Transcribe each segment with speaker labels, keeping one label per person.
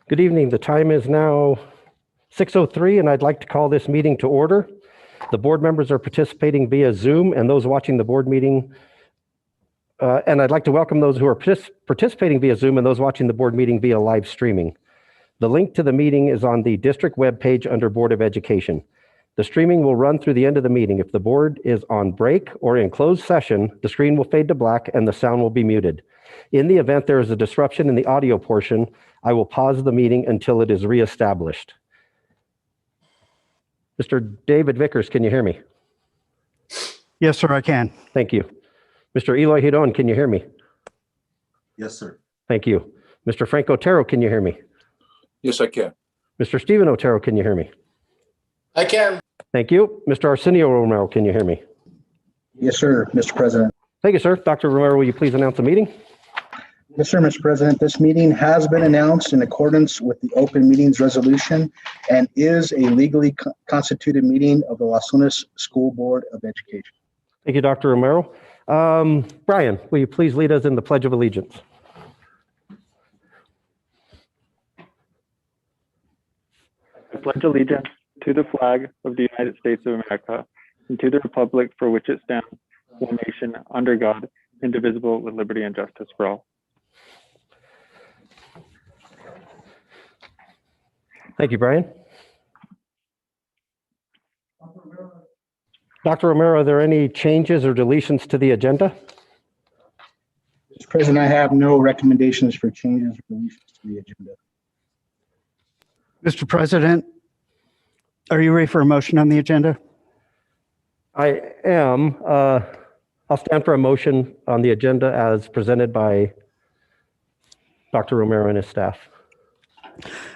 Speaker 1: Good evening. The time is now 6:03, and I'd like to call this meeting to order. The board members are participating via Zoom, and those watching the board meeting, and I'd like to welcome those who are participating via Zoom and those watching the board meeting via live streaming. The link to the meeting is on the district webpage under Board of Education. The streaming will run through the end of the meeting. If the board is on break or in closed session, the screen will fade to black and the sound will be muted. In the event there is a disruption in the audio portion, I will pause the meeting until it is reestablished. Mr. David Vickers, can you hear me?
Speaker 2: Yes, sir, I can.
Speaker 1: Thank you. Mr. Eloy Hidon, can you hear me?
Speaker 3: Yes, sir.
Speaker 1: Thank you. Mr. Frank Otero, can you hear me?
Speaker 4: Yes, I can.
Speaker 1: Mr. Stephen Otero, can you hear me?
Speaker 4: I can.
Speaker 1: Thank you. Mr. Arsenio Romero, can you hear me?
Speaker 5: Yes, sir, Mr. President.
Speaker 1: Thank you, sir. Dr. Romero, will you please announce the meeting?
Speaker 5: Yes, sir, Mr. President. This meeting has been announced in accordance with the Open Meetings Resolution and is a legally constituted meeting of the Las Lunas School Board of Education.
Speaker 1: Thank you, Dr. Romero. Brian, will you please lead us in the Pledge of Allegiance?
Speaker 6: I pledge allegiance to the flag of the United States of America and to the republic for which it stands, one nation, under God, indivisible, with liberty and justice for all.
Speaker 1: Thank you, Brian. Dr. Romero, are there any changes or deletions to the agenda?
Speaker 5: Mr. President, I have no recommendations for changes or deletions to the agenda.
Speaker 2: Mr. President, are you ready for a motion on the agenda?
Speaker 1: I am. I'll stand for a motion on the agenda as presented by Dr. Romero and his staff.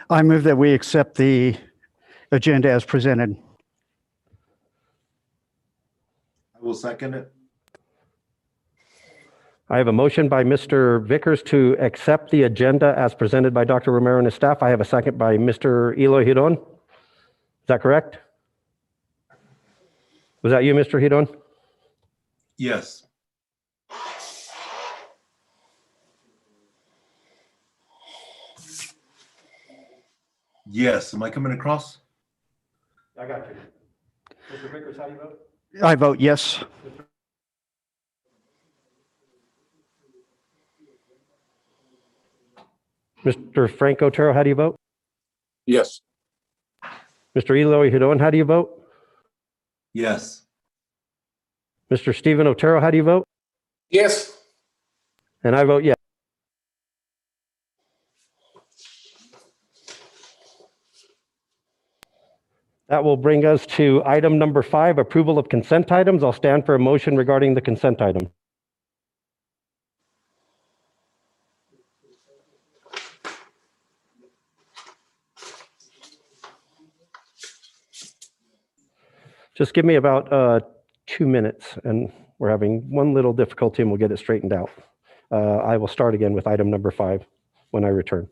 Speaker 2: I move that we accept the agenda as presented.
Speaker 3: I will second it.
Speaker 1: I have a motion by Mr. Vickers to accept the agenda as presented by Dr. Romero and his staff. I have a second by Mr. Eloy Hidon. Is that correct? Was that you, Mr. Hidon?
Speaker 3: Yes. Yes. Am I coming across?
Speaker 1: I got you. Mr. Vickers, how do you vote?
Speaker 2: I vote yes.
Speaker 1: Mr. Frank Otero, how do you vote?
Speaker 4: Yes.
Speaker 1: Mr. Eloy Hidon, how do you vote?
Speaker 3: Yes.
Speaker 1: Mr. Stephen Otero, how do you vote?
Speaker 4: Yes.
Speaker 1: And I vote yes. That will bring us to item number 5, approval of consent items. I'll stand for a motion regarding the consent item. Just give me about 2 minutes, and we're having one little difficulty, and we'll get it straightened out. I will start again with item number 5 when I return.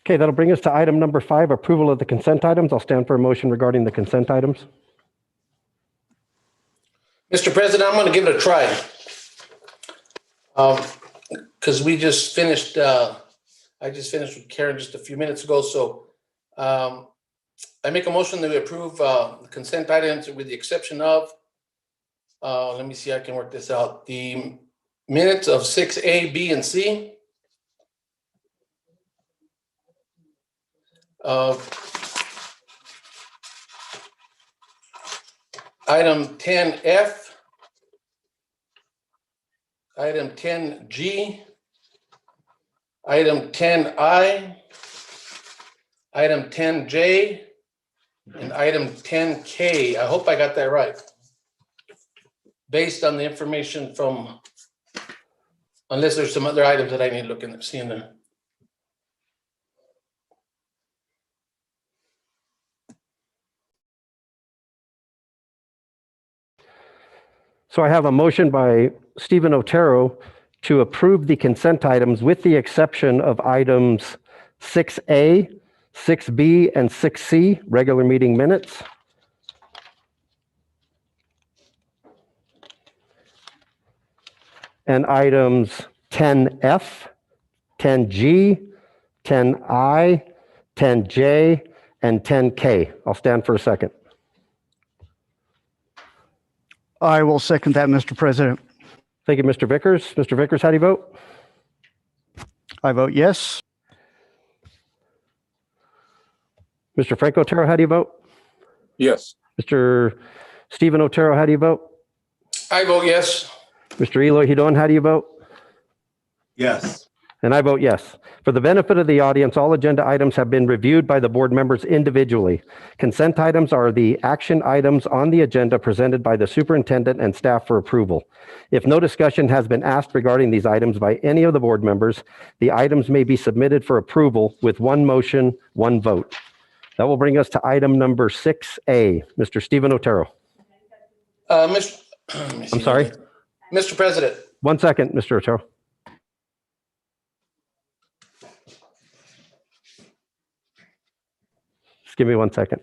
Speaker 1: Okay, that'll bring us to item number 5, approval of the consent items. I'll stand for a motion regarding the consent items.
Speaker 4: Mr. President, I'm going to give it a try. Because we just finished, I just finished with Karen just a few minutes ago. So I make a motion that we approve the consent items with the exception of, let me see, I can work this out. The minutes of 6A, B, and C. Item 10F, item 10G, item 10I, item 10J, and item 10K. I hope I got that right. Based on the information from, unless there's some other items that I need to look and see in there.
Speaker 1: So I have a motion by Stephen Otero to approve the consent items with the exception of items 6A, 6B, and 6C, regular meeting minutes. And items 10F, 10G, 10I, 10J, and 10K. I'll stand for a second.
Speaker 2: I will second that, Mr. President.
Speaker 1: Thank you, Mr. Vickers. Mr. Vickers, how do you vote?
Speaker 2: I vote yes.
Speaker 1: Mr. Frank Otero, how do you vote?
Speaker 4: Yes.
Speaker 1: Mr. Stephen Otero, how do you vote?
Speaker 4: I vote yes.
Speaker 1: Mr. Eloy Hidon, how do you vote?
Speaker 3: Yes.
Speaker 1: And I vote yes. For the benefit of the audience, all agenda items have been reviewed by the board members individually. Consent items are the action items on the agenda presented by the superintendent and staff for approval. If no discussion has been asked regarding these items by any of the board members, the items may be submitted for approval with one motion, one vote. That will bring us to item number 6A. Mr. Stephen Otero.
Speaker 4: I'm
Speaker 1: sorry?
Speaker 4: Mr. President.
Speaker 1: 1 second, Mr. Otero. Just give me 1 second.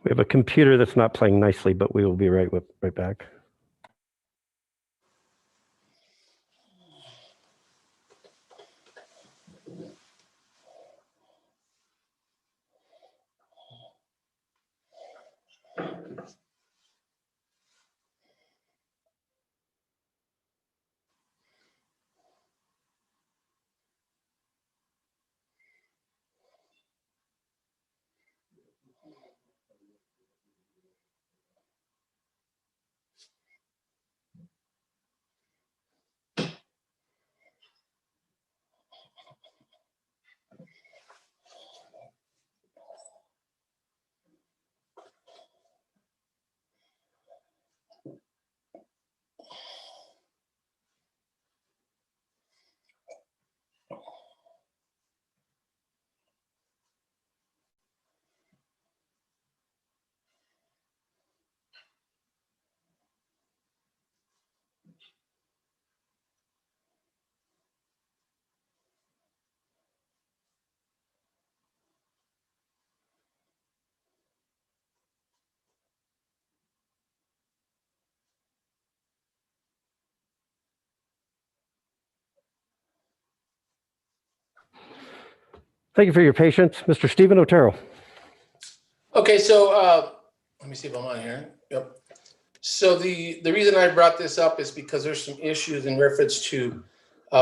Speaker 1: We have a computer that's not playing nicely, but we will be right back. Thank you for your patience. Mr. Stephen Otero.
Speaker 4: Okay, so let me see if I'm on here. Yep. So the reason I brought this up is because there's some issues in reference to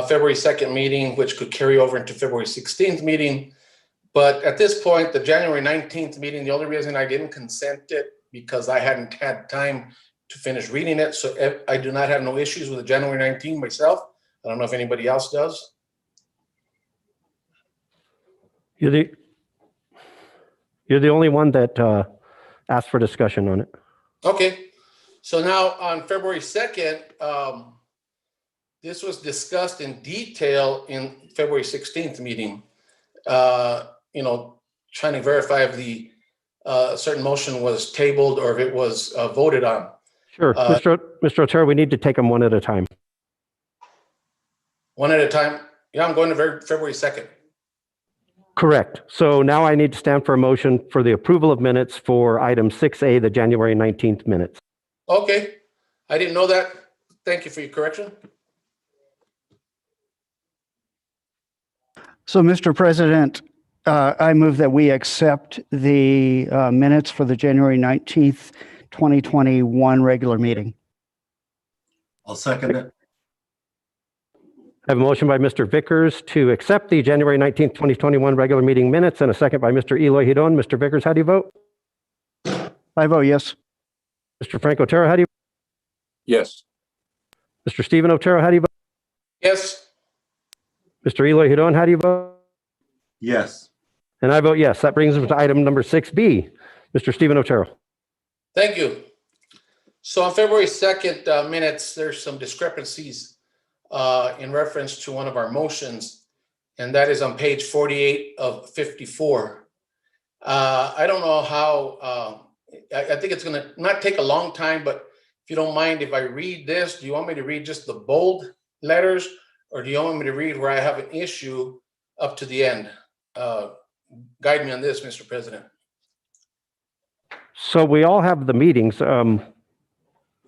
Speaker 4: February 2nd meeting, which could carry over into February 16th meeting. But at this point, the January 19th meeting, the only reason I didn't consent it because I hadn't had time to finish reading it. So I do not have no issues with the January 19th myself. I don't know if anybody else does.
Speaker 1: You're the only one that asked for discussion on it.
Speaker 4: Okay. So now on February 2nd, this was discussed in detail in February 16th meeting. Trying to verify if the certain motion was tabled or if it was voted on.
Speaker 1: Sure. Mr. Otero, we need to take them one at a time.
Speaker 4: One at a time. Yeah, I'm going to February 2nd.
Speaker 1: Correct. So now I need to stand for a motion for the approval of minutes for item 6A, the January 19th minutes.
Speaker 4: Okay. I didn't know that. Thank you for your correction.
Speaker 2: So, Mr. President, I move that we accept the minutes for the January 19th, 2021 regular meeting.
Speaker 3: I'll second it.
Speaker 1: I have a motion by Mr. Vickers to accept the January 19th, 2021 regular meeting minutes and a second by Mr. Eloy Hidon. Mr. Vickers, how do you vote?
Speaker 2: I vote yes.
Speaker 1: Mr. Frank Otero, how do you
Speaker 7: Yes.
Speaker 1: vote? Mr. Stephen Otero, how do you vote?
Speaker 4: Yes.
Speaker 1: Mr. Eloy Hidon, how do you vote?
Speaker 3: Yes.
Speaker 1: And I vote yes. That brings us to item number 6B. Mr. Stephen Otero.
Speaker 4: Thank you. So on February 2nd minutes, there's some discrepancies in reference to one of our motions, and that is on page 48 of 54. I don't know how, I think it's going to not take a long time, but if you don't mind, if I read this, do you want me to read just the bold letters, or do you want me to read where I have an issue up to the end? Guide me on this, Mr. President.
Speaker 1: So we all have the meetings.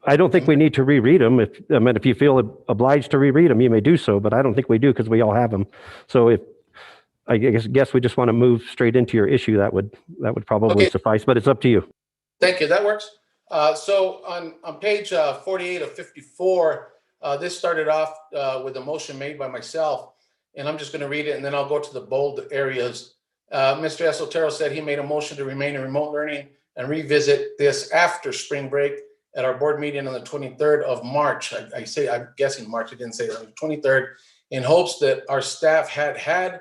Speaker 1: I don't think we need to reread them. If you feel obliged to reread them, you may do so, but I don't think we do because we all have them. So I guess we just want to move straight into your issue, that would probably suffice, but it's up to you.
Speaker 4: Thank you. That works. So on page 48 of 54, this started off with a motion made by myself, and I'm just going to read it, and then I'll go to the bold areas. Mr. Esotero said he made a motion to remain in remote learning and revisit this after spring break at our board meeting on the 23rd of March. I'm guessing March, I didn't say that, 23rd, in hopes that our staff had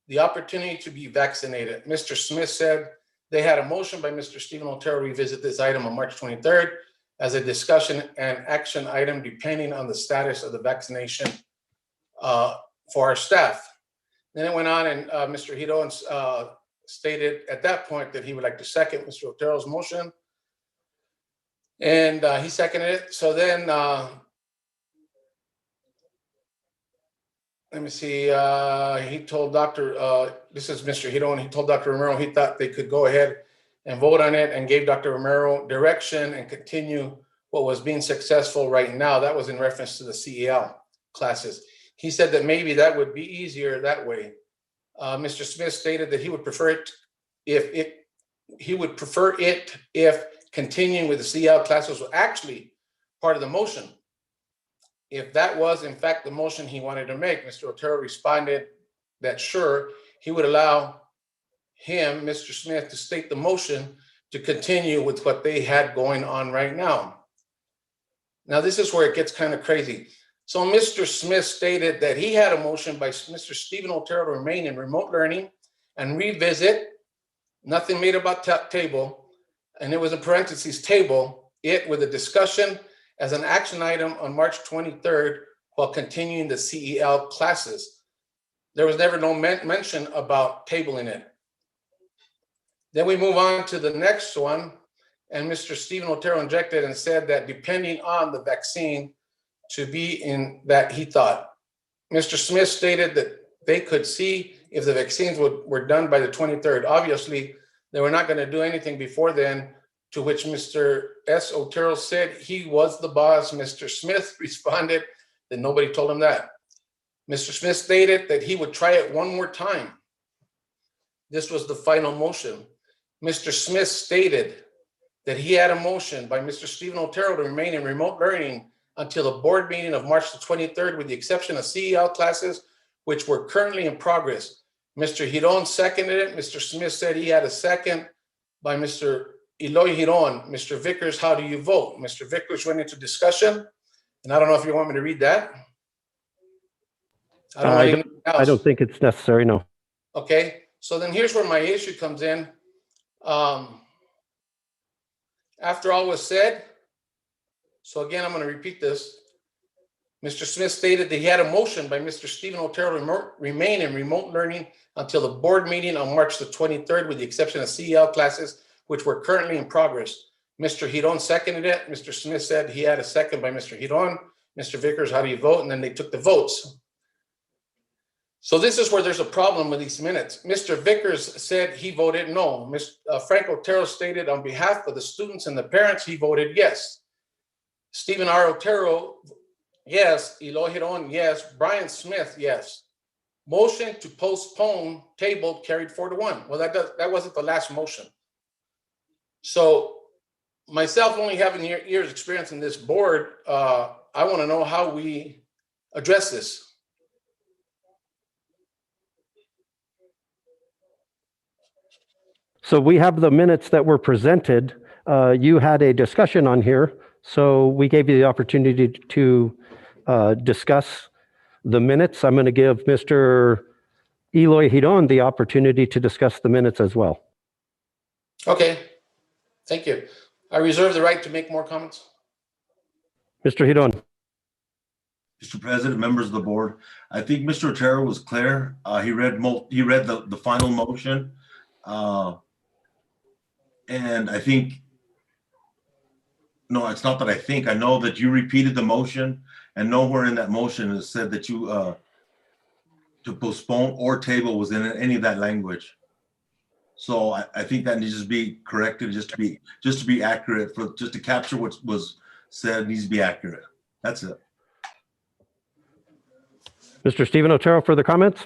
Speaker 4: the opportunity to be vaccinated. Mr. Smith said they had a motion by Mr. Stephen Otero to revisit this item on March 23rd as a discussion and action item depending on the status of the vaccination for our staff. Then it went on and Mr. Hidon stated at that point that he would like to second Mr. Otero's motion. And he seconded it. So then, let me see, he told this is Mr. Hidon, he told Dr. Romero he thought they could go ahead and vote on it and gave Dr. Romero direction and continue what was being successful right now. That was in reference to the CEL classes. He said that maybe that would be easier that way. Mr. Smith stated that he would prefer it if continuing with the CL classes was actually part of the motion. If that was in fact the motion he wanted to make, Mr. Otero responded that sure, he would allow him, Mr. Smith, to state the motion to continue with what they had going on right now. Now, this is where it gets kind of crazy. So Mr. Smith stated that he had a motion by Mr. Stephen Otero to remain in remote learning and revisit, nothing made about table, and it was in parentheses table, it with a discussion as an action item on March 23rd while continuing the CEL classes. There was never no mention about tabling it. Then we move on to the next one, and Mr. Stephen Otero injected and said that depending on the vaccine to be in that he thought. Mr. Smith stated that they could see if the vaccines were done by the 23rd. Obviously, they were not going to do anything before then, to which Mr. S. Otero said he was the boss. Mr. Smith responded that nobody told him that. Mr. Smith stated that he would try it one more time. this was the final motion. Mr. Smith stated that he had a motion by Mr. Stephen Otero to remain in remote learning until the board meeting of March the 23rd, with the exception of CEL classes, which were currently in progress. Mr. Giron seconded it. Mr. Smith said he had a second by Mr. Eloy Giron. Mr. Vickers, how do you vote? Mr. Vickers went into discussion, and I don't know if you want me to read that. I don't want anything else.
Speaker 1: I don't think it's necessary, no.
Speaker 4: Okay, so then here's where my issue comes in. After all was said, so again, I'm going to repeat this. Mr. Smith stated that he had a motion by Mr. Stephen Otero to remain in remote learning until the board meeting on March the 23rd, with the exception of CEL classes, which were currently in progress. Mr. Giron seconded it. Mr. Smith said he had a second by Mr. Giron. Mr. Vickers, how do you vote? And then they took the votes. So this is where there's a problem with these minutes. Mr. Vickers said he voted no. Frank Otero stated on behalf of the students and the parents, he voted yes. Stephen R. Otero, yes. Eloy Giron, yes. Brian Smith, yes. Motion to postpone tabled, carried 4-1. Well, that wasn't the last motion. So myself only having years experience in this board, I want to know how we address this.
Speaker 1: So we have the minutes that were presented. You had a discussion on here, so we gave you the opportunity to discuss the minutes. I'm going to give Mr. Eloy Giron the opportunity to discuss the minutes as well.
Speaker 4: Okay, thank you. I reserve the right to make more comments.
Speaker 1: Mr. Giron.
Speaker 3: Mr. President, members of the board, I think Mr. Otero was clear. He read the final motion. And I think, no, it's not that I think, I know that you repeated the motion, and nowhere in that motion is said that you to postpone or table was in any of that language. So I think that needs to be corrected, just to be accurate, just to capture what was said needs to be accurate. That's it.
Speaker 1: Mr. Stephen Otero, further comments?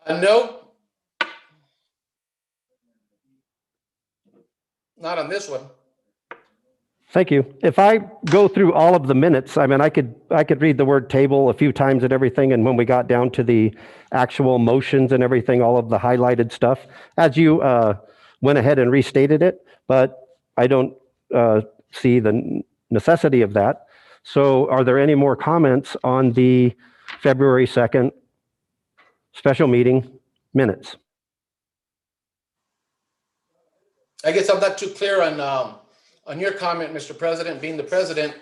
Speaker 4: No. Not on this one.
Speaker 1: Thank you. If I go through all of the minutes, I mean, I could read the word table a few times and everything, and when we got down to the actual motions and everything, all of the highlighted stuff, as you went ahead and restated it, but I don't see the necessity of that. So are there any more comments on the February 2nd special meeting minutes?
Speaker 4: I guess I'm not too clear on your comment, Mr. President, being the president.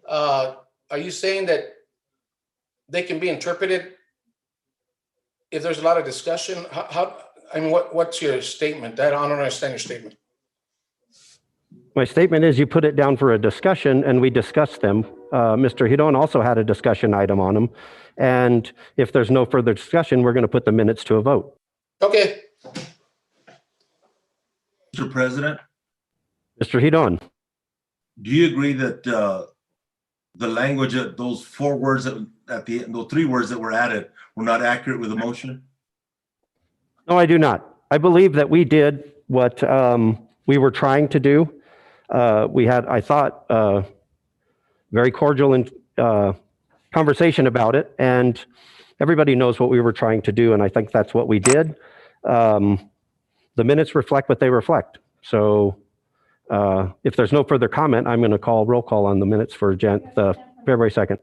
Speaker 4: Are you saying that they can be interpreted if there's a lot of discussion? I mean, what's your statement? I don't understand your statement.
Speaker 1: My statement is you put it down for a discussion and we discussed them. Mr. Giron also had a discussion item on them. And if there's no further discussion, we're going to put the minutes to a vote.
Speaker 4: Okay.
Speaker 3: Mr. President,
Speaker 1: Mr. Giron.
Speaker 3: do you agree that the language of those 4 words at the end, those 3 words that were added were not accurate with the motion?
Speaker 1: No, I do not. I believe that we did what we were trying to do. We had, I thought, very cordial and conversation about it, and everybody knows what we were trying to do, and I think that's what we did. The minutes reflect what they reflect. So if there's no further comment, I'm going to call roll call on the minutes for February 2nd.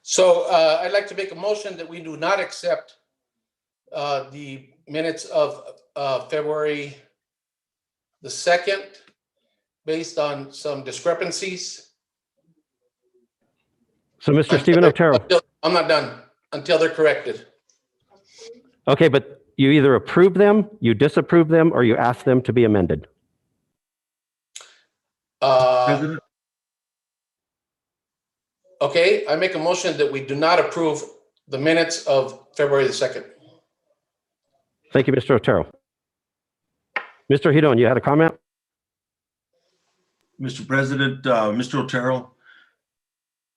Speaker 4: So I'd like to make a motion that we do not accept the minutes of February the 2nd based on some discrepancies.
Speaker 1: So Mr. Stephen Otero.
Speaker 4: I'm not done until they're corrected.
Speaker 1: Okay, but you either approve them, you disapprove them, or you ask them to be amended.
Speaker 3: President?
Speaker 4: Okay, I make a motion that we do not approve the minutes of February the 2nd.
Speaker 1: Thank you, Mr. Otero. Mr. Giron, you had a comment?
Speaker 3: Mr. President, Mr. Otero,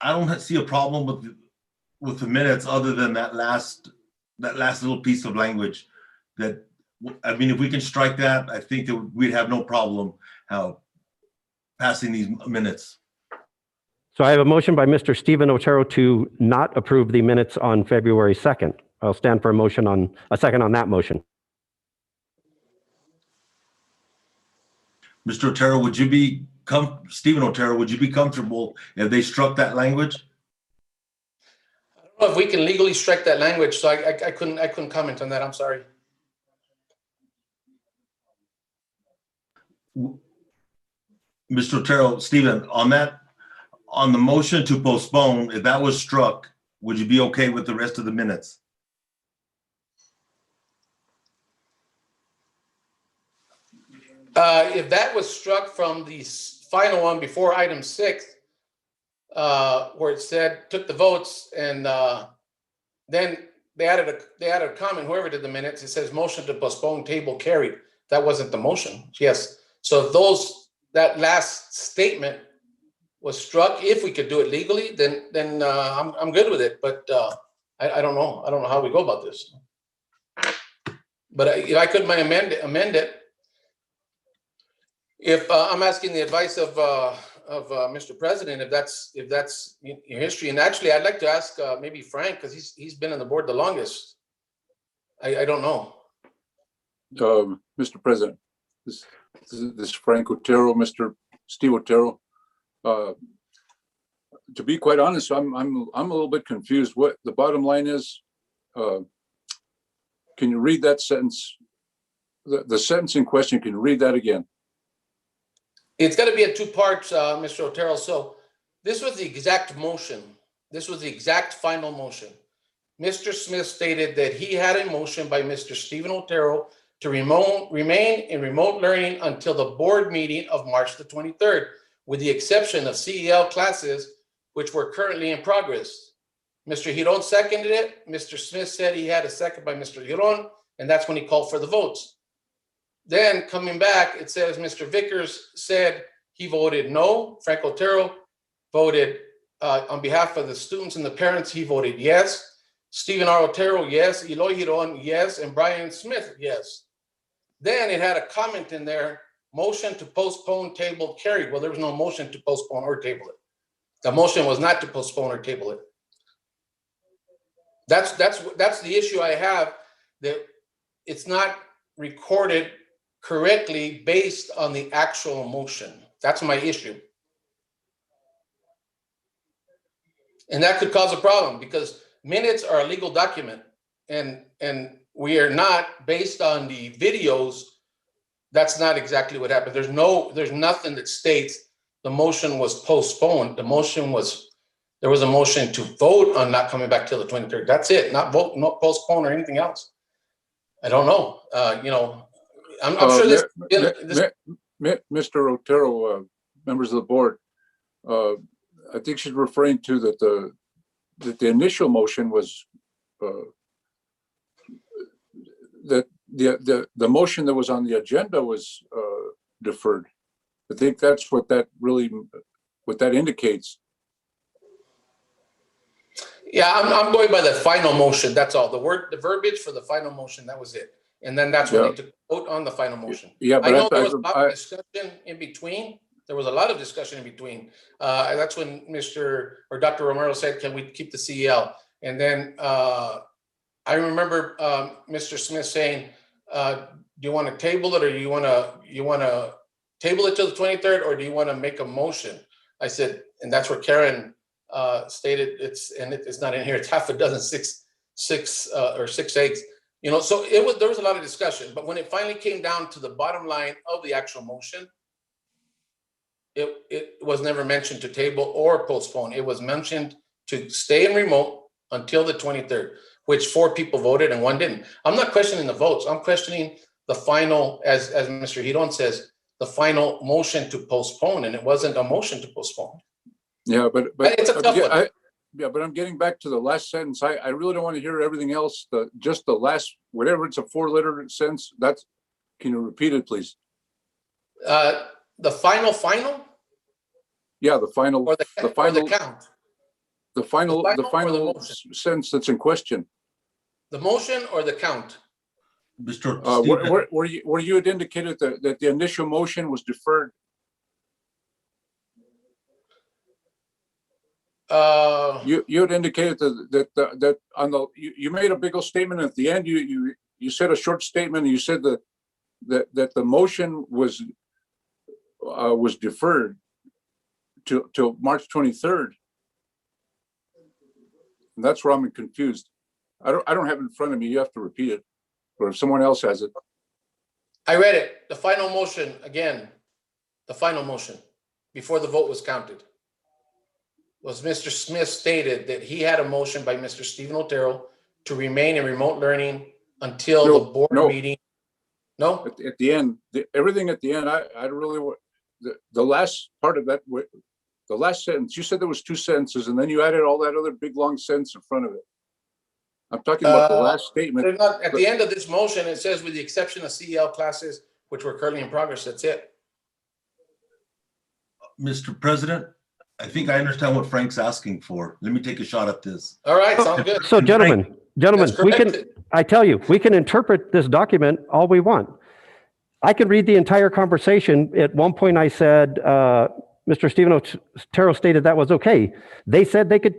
Speaker 3: I don't see a problem with the minutes other than that last that last little piece of language that, I mean, if we can strike that, I think that we'd have no problem passing these minutes.
Speaker 1: So I have a motion by Mr. Stephen Otero to not approve the minutes on February 2nd. I'll stand for a second on that motion.
Speaker 3: Mr. Otero, Stephen Otero, would you be comfortable if they struck that language?
Speaker 4: I don't know if we can legally strike that language, so I couldn't comment on that. I'm sorry.
Speaker 3: Mr. Otero, Stephen, on the motion to postpone, if that was struck, would you be okay with the rest of the minutes?
Speaker 4: If that was struck from the final one before item 6, where it said took the votes, and then they added a comment. Whoever did the minutes, it says motion to postpone, table, carried. That wasn't the motion. Yes. So if that last statement was struck, if we could do it legally, then I'm good with it. But I don't know. I don't know how we go about this. But if I could amend it. If I'm asking the advice of Mr. President, if that's your history, and actually I'd like to ask maybe Frank, because he's been on the board the longest. I don't know.
Speaker 7: Mr. President, this is Frank Otero, Mr. Steve Otero. To be quite honest, I'm a little bit confused. What the bottom line is? Can you read that sentence? The sentence in question. Can you read that again?
Speaker 4: It's got to be in 2 parts, Mr. Otero. So this was the exact motion. This was the exact final motion. Mr. Smith stated that he had a motion by Mr. Stephen Otero to remain in remote learning until the board meeting of March the 23rd, with the exception of CEL classes, which were currently in progress. Mr. Giron seconded it. Mr. Smith said he had a second by Mr. Giron, and that's when he called for the votes. Then coming back, it says Mr. Vickers said he voted no. Frank Otero voted on behalf of the students and the parents, he voted yes. Stephen R. Otero, yes. Eloy Giron, yes. And Brian Smith, yes. Then it had a comment in there, motion to postpone, table, carried. Well, there was no motion to postpone or table it. The motion was not to postpone or table it. That's the issue I have, that it's not recorded correctly based on the actual motion. That's my issue. And that could cause a problem, because minutes are a legal document, and we are not, based on the videos, that's not exactly what happened. There's nothing that states the motion was postponed. There was a motion to vote on not coming back till the 23rd. That's it, not vote, not postpone or anything else. I don't know. I'm sure this.
Speaker 7: Mr. Otero, members of the board, I think she's referring to that the initial motion was that the motion that was on the agenda was deferred. I think that's what that indicates.
Speaker 4: Yeah, I'm going by the final motion. That's all. The verbiage for the final motion, that was it. And then that's when they took vote on the final motion.
Speaker 7: Yeah, but
Speaker 4: I know there was a lot of discussion in between. There was a lot of discussion in between. That's when Dr. Romero said, "Can we keep the CEL?" And then I remember Mr. Smith saying, "Do you want to table it, or you want to table it till the 23rd, or do you want to make a motion?" I said, and that's where Karen stated it's not in here. It's half a dozen, six eggs. So there was a lot of discussion, but when it finally came down to the bottom line of the actual motion, it was never mentioned to table or postpone. It was mentioned to stay in remote until the 23rd, which 4 people voted and 1 didn't. I'm not questioning the votes. I'm questioning the final, as Mr. Giron says, the final motion to postpone, and it wasn't a motion to postpone.
Speaker 7: Yeah, but
Speaker 4: it's a tough one.
Speaker 7: But I'm getting back to the last sentence. I really don't want to hear everything else. Just the last, whatever, it's a 4-letter sentence. Can you repeat it, please?
Speaker 4: The final?
Speaker 7: Yeah, the final.
Speaker 4: Or the count?
Speaker 7: The final sentence that's in question.
Speaker 4: The motion or the count?
Speaker 3: Mr.
Speaker 7: Where you had indicated that the initial motion was deferred. You had indicated that on the, you made a big old statement at the end. You said a short statement. And you said that the motion was deferred till March 23rd. And that's where I'm confused. I don't have it in front of me. You have to repeat it, or if someone else has it.
Speaker 4: I read it. The final motion, again, the final motion, before the vote was counted, was Mr. Smith stated that he had a motion by Mr. Stephen Otero to remain in remote learning until the board meeting. No?
Speaker 7: At the end, everything at the end, I really, the last part of that, the last sentence, you said there was 2 sentences, and then you added all that other big, long sentence in front of it. I'm talking about the last statement.
Speaker 4: At the end of this motion, it says, with the exception of CEL classes, which were currently in progress, that's it.
Speaker 3: Mr. President, I think I understand what Frank's asking for. Let me take a shot at this.
Speaker 4: All right, sounds good.
Speaker 1: So gentlemen,
Speaker 4: That's
Speaker 1: we
Speaker 4: correct.
Speaker 1: can, I tell you, we can interpret this document all we want. I could read the entire conversation. At one point I said, Mr. Stephen Otero stated that was okay. They said they could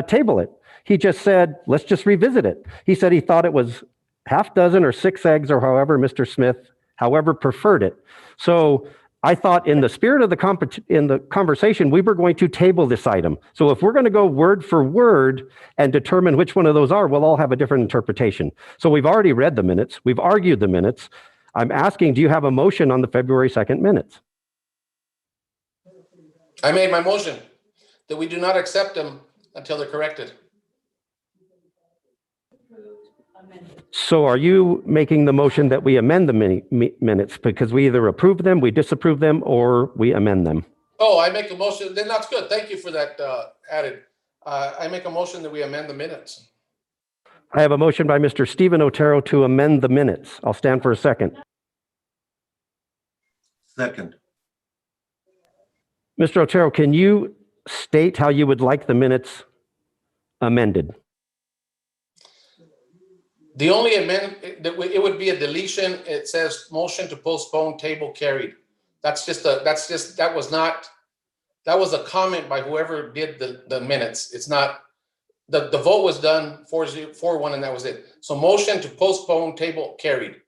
Speaker 1: table it. He just said, let's just revisit it. He said he thought it was half dozen or 6 eggs, or however Mr. Smith, however, preferred it. So I thought in the spirit of the conversation, we were going to table this item. So if we're going to go word for word and determine which one of those are, we'll all have a different interpretation. So we've already read the minutes. We've argued the minutes. I'm asking, do you have a motion on the February 2nd minutes?
Speaker 4: I made my motion that we do not accept them until they're corrected.
Speaker 1: So are you making the motion that we amend the minutes? Because we either approve them, we disapprove them, or we amend them.
Speaker 4: Oh, I make a motion, then that's good. Thank you for that added. I make a motion that we amend the minutes.
Speaker 1: I have a motion by Mr. Stephen Otero to amend the minutes. I'll stand for a second.
Speaker 3: Second.
Speaker 1: Mr. Otero, can you state how you would like the minutes amended?
Speaker 4: The only amendment, it would be a deletion. It says motion to postpone, table carried. That was a comment by whoever did the minutes. It's not, the vote was done 4-1 and that was it. So motion to postpone, table carried,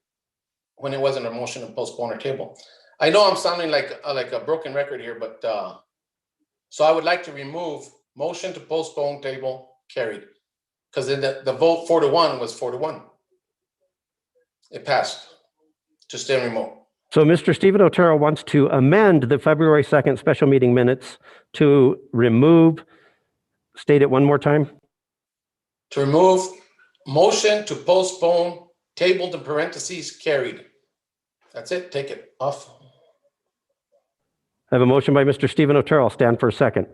Speaker 4: when it wasn't a motion to postpone or table. I know I'm sounding like a broken record here, but so I would like to remove motion to postpone, table carried. Because then the vote 4-1 was 4-1. It passed to stay remote.
Speaker 1: So Mr. Stephen Otero wants to amend the February 2nd special meeting minutes to remove, state it one more time.
Speaker 4: To remove motion to postpone, tabled in parentheses, carried. That's it, take it off.
Speaker 1: I have a motion by Mr. Stephen Otero. I'll stand for a second.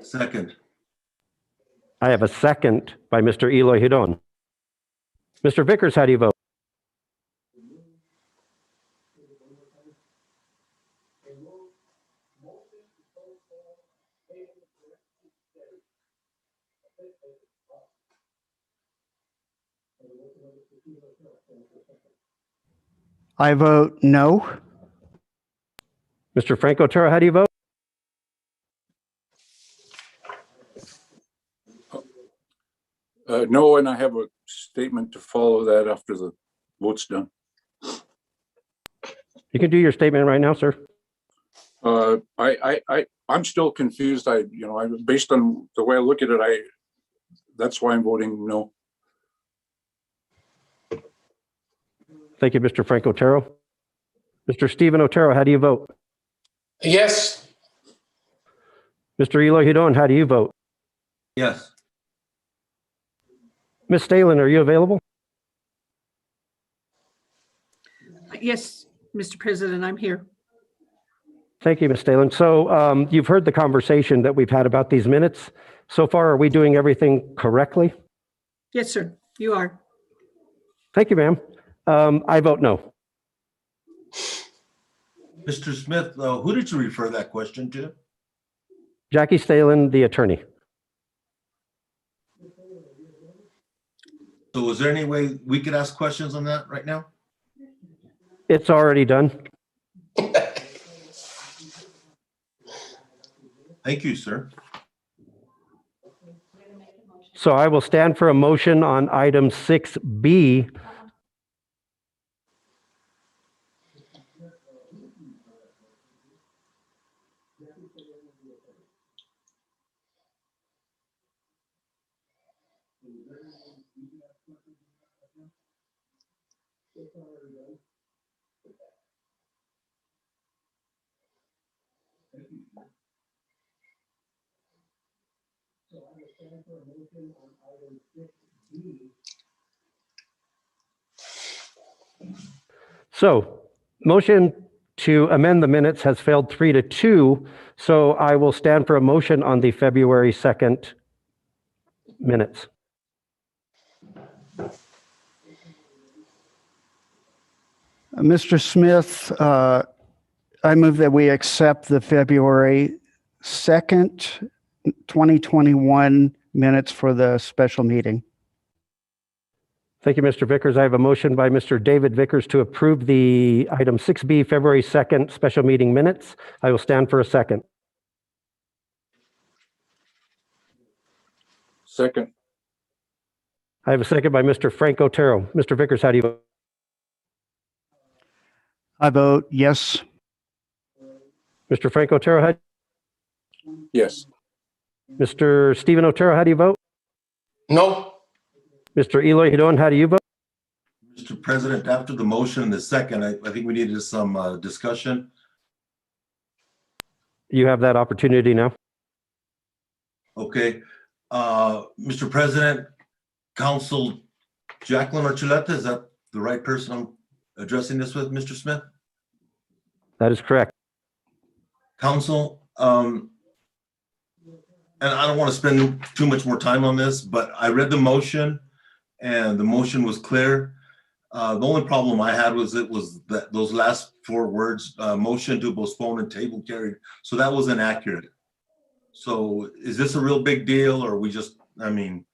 Speaker 3: Second.
Speaker 1: I have a second by Mr. Eloy Hidon. Mr. Vickers, how do you vote?
Speaker 2: I vote no.
Speaker 1: Mr. Frank Otero, how do you vote?
Speaker 7: No, and I have a statement to follow that after the vote's done.
Speaker 1: You can do your statement right now, sir.
Speaker 7: I'm still confused. Based on the way I look at it, that's why I'm voting no.
Speaker 1: Thank you, Mr. Frank Otero. Mr. Stephen Otero, how do you vote?
Speaker 4: Yes.
Speaker 1: Mr. Eloy Hidon, how do you vote?
Speaker 3: Yes.
Speaker 1: Ms. Stalen, are you available?
Speaker 8: Yes, Mr. President, I'm here.
Speaker 1: Thank you, Ms. Stalen. So you've heard the conversation that we've had about these minutes. So far, are we doing everything correctly?
Speaker 8: Yes, sir, you are.
Speaker 1: Thank you, ma'am. I vote no.
Speaker 3: Mr. Smith, who did you refer that question to?
Speaker 1: Jackie Stalen, the attorney.
Speaker 3: So is there any way we could ask questions on that right now?
Speaker 1: It's already done.
Speaker 3: Thank you, sir.
Speaker 1: So I will stand for a motion on item 6B. So motion to amend the minutes has failed 3-2. So I will stand for a motion on the February 2nd minutes.
Speaker 2: Mr. Smith, I move that we accept the February 2nd, 2021 minutes for the special meeting.
Speaker 1: Thank you, Mr. Vickers. I have a motion by Mr. David Vickers to approve the item 6B, February 2nd special meeting minutes. I will stand for a second.
Speaker 7: Second.
Speaker 1: I have a second by Mr. Frank Otero. Mr. Vickers, how do you vote?
Speaker 2: I vote yes.
Speaker 1: Mr. Frank Otero, how?
Speaker 7: Yes.
Speaker 1: Mr. Stephen Otero, how do you vote?
Speaker 4: No.
Speaker 1: Mr. Eloy Hidon, how do you vote?
Speaker 3: Mr. President, after the motion and the second, I think we needed some discussion.
Speaker 1: You have that opportunity now.
Speaker 3: Okay. Mr. President, Council Jacqueline Archuleta, is that the right person I'm addressing this with, Mr. Smith?
Speaker 1: That is correct.
Speaker 3: Council, and I don't want to spend too much more time on this, but I read the motion and the motion was clear. The only problem I had was that those last 4 words, motion to postpone and table carried. So that was inaccurate. So is this a real big deal, or we just, I mean,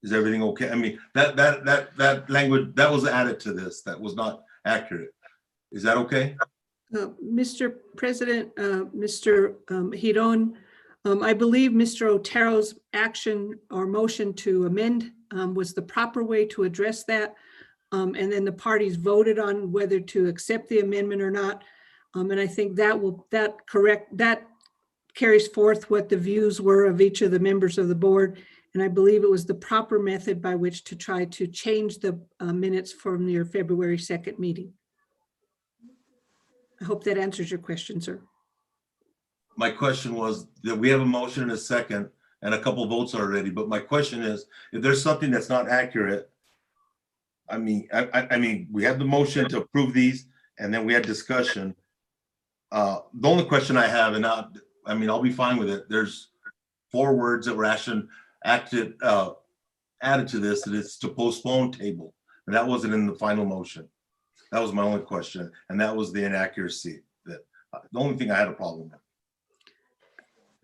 Speaker 3: is everything okay? I mean, that language that was added to this, that was not accurate. Is that okay?
Speaker 8: Mr. President, Mr. Hidon, I believe Mr. Otero's action or motion to amend was the proper way to address that. And then the parties voted on whether to accept the amendment or not. And I think that carries forth what the views were of each of the members of the board. And I believe it was the proper method by which to try to change the minutes from your February 2nd meeting. I hope that answers your question, sir.
Speaker 3: My question was that we have a motion and a second and a couple votes already, but my question is, if there's something that's not accurate, I mean, we had the motion to approve these and then we had discussion. The only question I have, and I'll be fine with it. There's 4 words that were added to this, and it's to postpone table. And that wasn't in the final motion. That was my only question. And that was the inaccuracy. The only thing I had a problem with.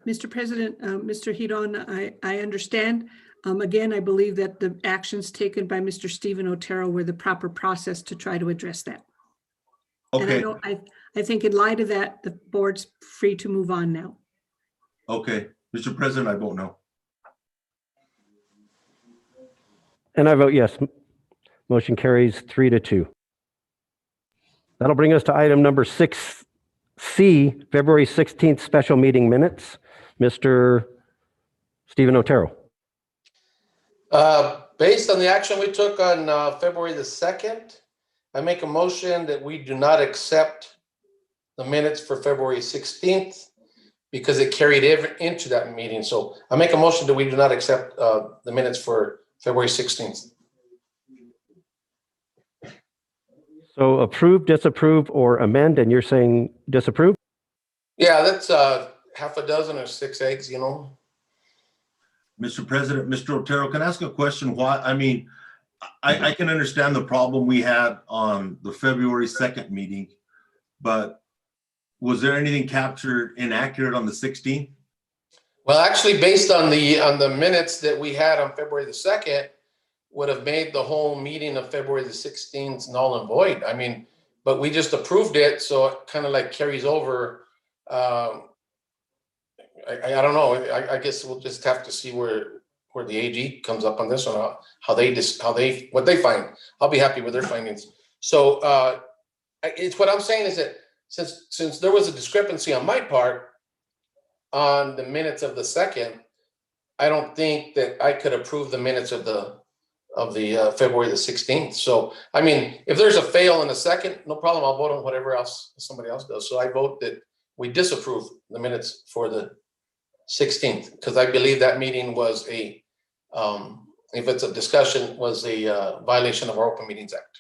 Speaker 8: Mr. President, Mr. Hidon, I understand. Again, I believe that the actions taken by Mr. Stephen Otero were the proper process to try to address that.
Speaker 3: Okay.
Speaker 8: And I think in light of that, the board's free to move on now.
Speaker 3: Okay. Mr. President, I vote no.
Speaker 1: And I vote yes. Motion carries 3-2. That'll bring us to item number 6C, February 16th special meeting minutes. Mr. Stephen Otero.
Speaker 4: Based on the action we took on February the 2nd, I make a motion that we do not accept the minutes for February 16th because it carried into that meeting. So I make a motion that we do not accept the minutes for February 16th.
Speaker 1: So approve, disapprove, or amend, and you're saying disapprove?
Speaker 4: Yeah, that's half a dozen or 6 eggs, you know.
Speaker 3: Mr. President, Mr. Otero, can I ask a question? Why? I mean, I can understand the problem we had on the February 2nd meeting, but was there anything captured inaccurate on the 16th?
Speaker 4: Well, actually, based on the minutes that we had on February the 2nd, would have made the whole meeting of February the 16th null and void. I mean, but we just approved it, so it kind of like carries over. I don't know. I guess we'll just have to see where the AG comes up on this one, what they find. I'll be happy with their findings. So it's what I'm saying is that since there was a discrepancy on my part on the minutes of the 2nd, I don't think that I could approve the minutes of the February the 16th. So, I mean, if there's a fail in a second, no problem. I'll vote on whatever else somebody else does. So I vote that we disapprove the minutes for the 16th, because I believe that meeting was if it's a discussion, was a violation of our Open Meetings Act.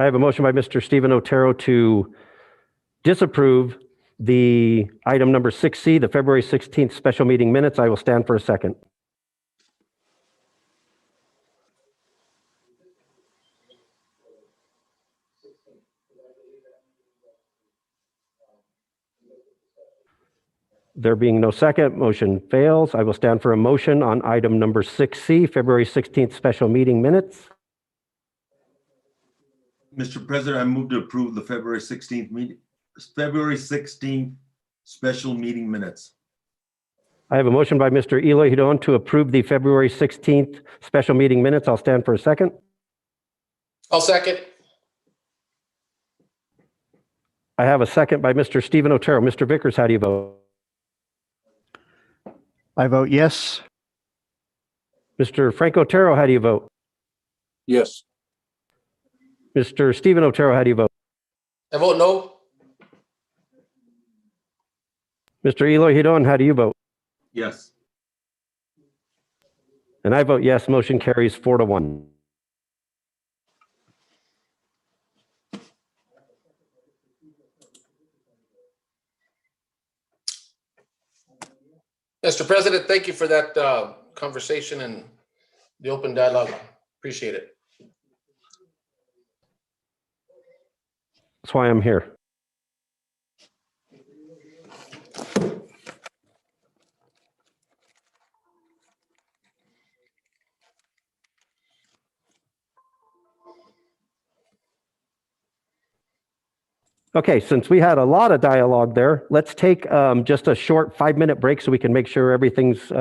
Speaker 1: I have a motion by Mr. Stephen Otero to disapprove the item number 6C, the February 16th special meeting minutes. I will stand for a second. There being no second, motion fails. I will stand for a motion on item number 6C, February 16th special meeting minutes.
Speaker 3: Mr. President, I move to approve the February 16th special meeting minutes.
Speaker 1: I have a motion by Mr. Eloy Hidon to approve the February 16th special meeting minutes. I'll stand for a second.
Speaker 4: I'll second.
Speaker 1: I have a second by Mr. Stephen Otero. Mr. Vickers, how do you vote?
Speaker 2: I vote yes.
Speaker 1: Mr. Frank Otero, how do you vote?
Speaker 7: Yes.
Speaker 1: Mr. Stephen Otero, how do you vote?
Speaker 4: I vote no.
Speaker 1: Mr. Eloy Hidon, how do you vote?
Speaker 3: Yes.
Speaker 1: And I vote yes. Motion carries 4-1.
Speaker 4: Mr. President, thank you for that conversation and the open dialogue. Appreciate it.
Speaker 1: That's why I'm here. Okay, since we had a lot of dialogue there, let's take just a short 5-minute break so we can make sure everything's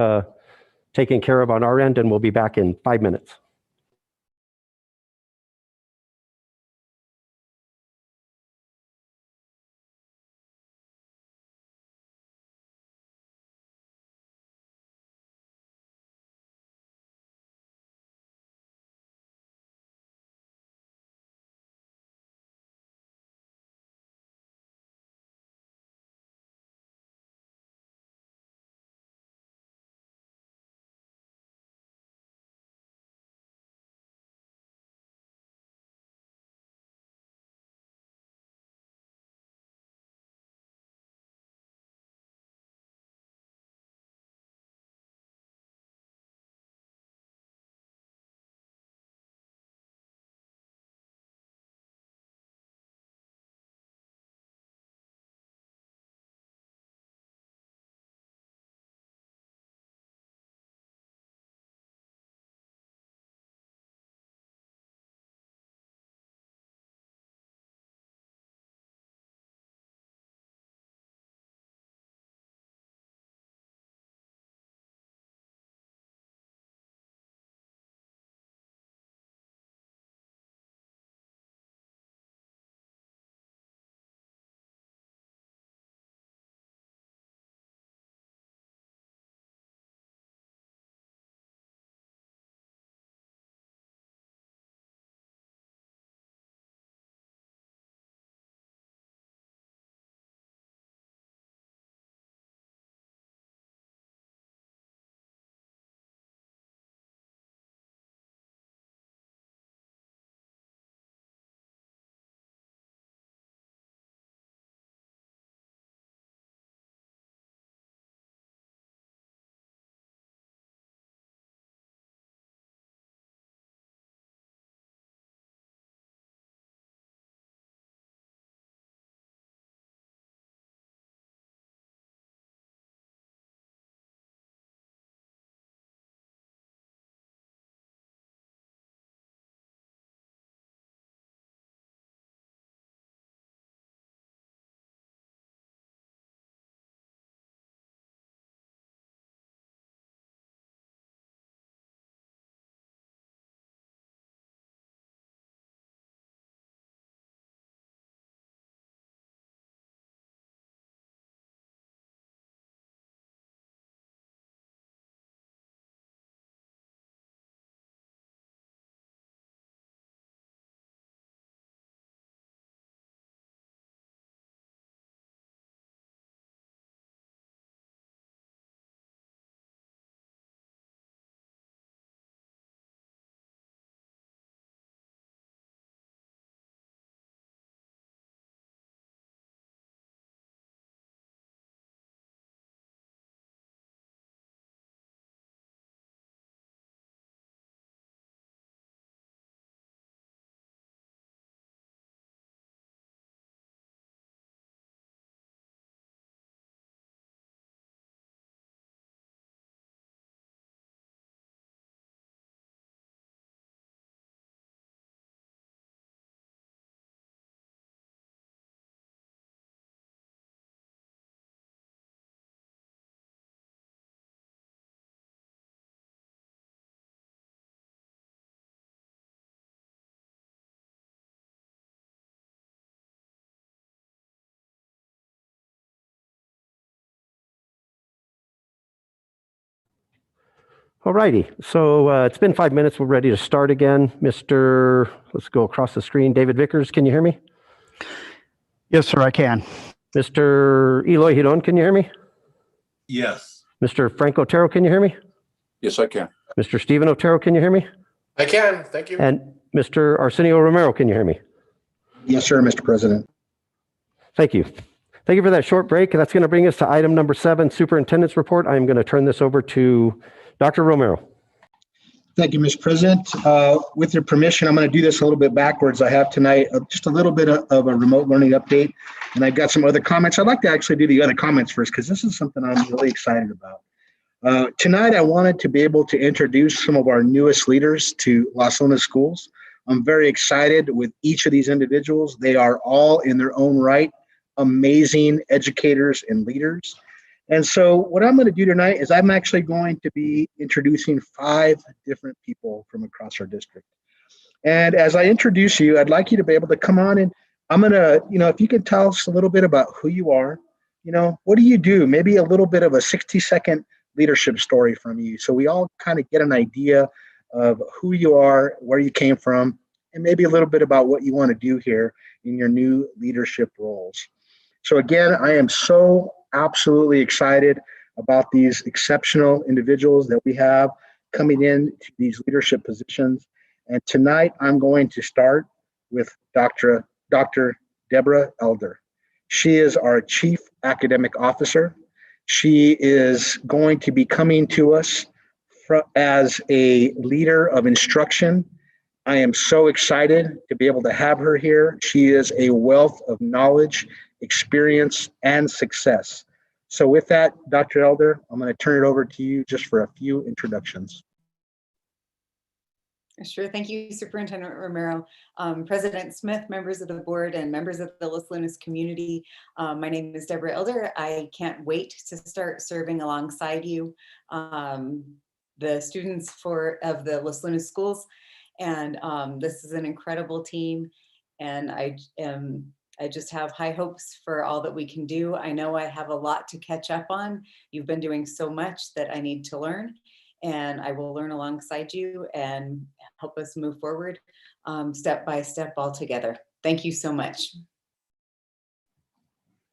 Speaker 1: taken care of on our end, and we'll be back in 5 minutes. All righty. So it's been 5 minutes. We're ready to start again. Let's go across the screen. David Vickers, can you hear me?
Speaker 2: Yes, sir, I can.
Speaker 1: Mr. Eloy Hiron, can you hear me?
Speaker 3: Yes.
Speaker 1: Mr. Frank Otero, can you hear me?
Speaker 7: Yes, I can.
Speaker 1: Mr. Stephen Otero, can you hear me?
Speaker 4: I can, thank you.
Speaker 1: And Mr. Arsenio Romero, can you hear me?
Speaker 5: Yes, sir, Mr. President.
Speaker 1: Thank you. Thank you for that short break. That's going to bring us to item number 7, Superintendent's Report. I'm going to turn this over to Dr. Romero.
Speaker 5: Thank you, Mr. President. With your permission, I'm going to do this a little bit backwards. I have tonight just a little bit of a remote learning update, and I've got some other comments. I'd like to actually do the other comments first because this is something I'm really excited about. Tonight, I wanted to be able to introduce some of our newest leaders to Las Lunas schools. I'm very excited with each of these individuals. They are all in their own right amazing educators and leaders. And so what I'm going to do tonight is I'm actually going to be introducing 5 different people from across our district. And as I introduce you, I'd like you to be able to come on and I'm going to, if you could tell us a little bit about who you are, what do you do? Maybe a little bit of a 60-second leadership story from you. So we all kind of get an idea of who you are, where you came from, and maybe a little bit about what you want to do here in your new leadership roles. So again, I am so absolutely excited about these exceptional individuals that we have coming in to these leadership positions. And tonight I'm going to start with Dr. Deborah Elder. She is our Chief Academic Officer. She is going to be coming to us as a leader of instruction. I am so excited to be able to have her here. She is a wealth of knowledge, experience, and success. So with that, Dr. Elder, I'm going to turn it over to you just for a few introductions.
Speaker 9: Sure. Thank you, Superintendent Romero. President Smith, members of the board, and members of the Las Lunas community. My name is Deborah Elder. I can't wait to start serving alongside you, the students of the Las Lunas schools. And this is an incredible team. And I just have high hopes for all that we can do. I know I have a lot to catch up on. You've been doing so much that I need to learn, and I will learn alongside you and help us move forward step by step all together. Thank you so much.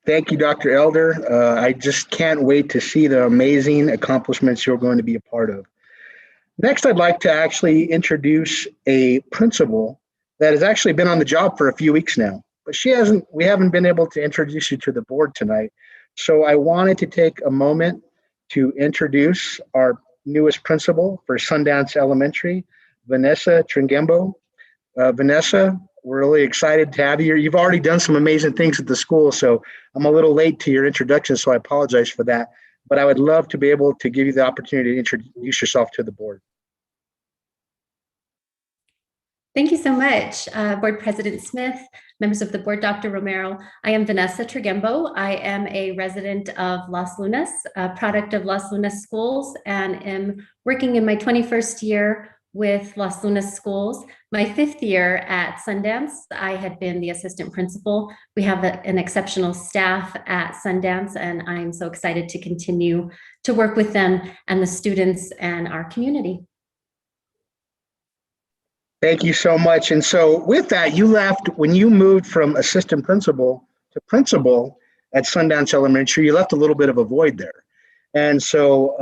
Speaker 5: Thank you, Dr. Elder. I just can't wait to see the amazing accomplishments you're going to be a part of. Next, I'd like to actually introduce a principal that has actually been on the job for a few weeks now. But we haven't been able to introduce you to the board tonight. So I wanted to take a moment to introduce our newest principal for Sundance Elementary, Vanessa Trinigambo. Vanessa, we're really excited to have you here. You've already done some amazing things at the school, so I'm a little late to your introduction, so I apologize for that. But I would love to be able to give you the opportunity to introduce yourself to the board.
Speaker 10: Thank you so much, Board President Smith, members of the board, Dr. Romero. I am Vanessa Trinigambo. I am a resident of Las Lunas, a product of Las Lunas schools, and am working in my 21st year with Las Lunas schools. My 5th year at Sundance, I had been the assistant principal. We have an exceptional staff at Sundance, and I'm so excited to continue to work with them and the students and our community.
Speaker 5: Thank you so much. And so with that, when you moved from assistant principal to principal at Sundance Elementary, you left a little bit of a void there. And so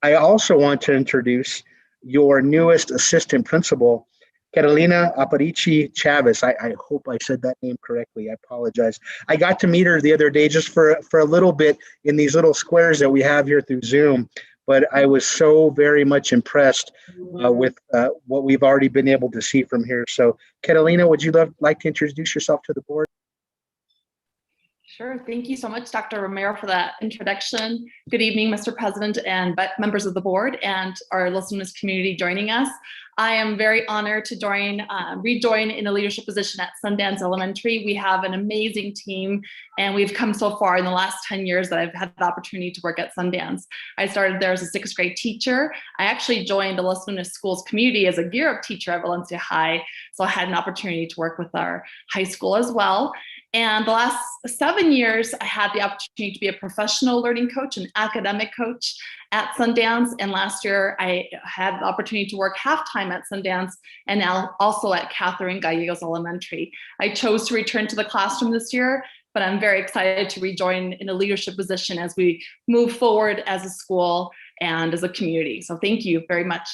Speaker 5: I also want to introduce your newest assistant principal, Catalina Aparici Chavez. I hope I said that name correctly. I apologize. I got to meet her the other day just for a little bit in these little squares that we have here through Zoom. But I was so very much impressed with what we've already been able to see from here. So Catalina, would you like to introduce yourself to the board?
Speaker 11: Sure. Thank you so much, Dr. Romero, for that introduction. Good evening, Mr. President and members of the board and our Las Lunas community joining us. I am very honored to rejoin in a leadership position at Sundance Elementary. We have an amazing team, and we've come so far in the last 10 years that I've had the opportunity to work at Sundance. I started there as a 6th grade teacher. I actually joined the Las Lunas Schools community as a gear up teacher at Valencia High, so I had an opportunity to work with our high school as well. And the last 7 years, I had the opportunity to be a professional learning coach and academic coach at Sundance. And last year, I had the opportunity to work half-time at Sundance and now also at Catherine Gallegos Elementary. I chose to return to the classroom this year, but I'm very excited to rejoin in a leadership position as we move forward as a school and as a community. So thank you very much.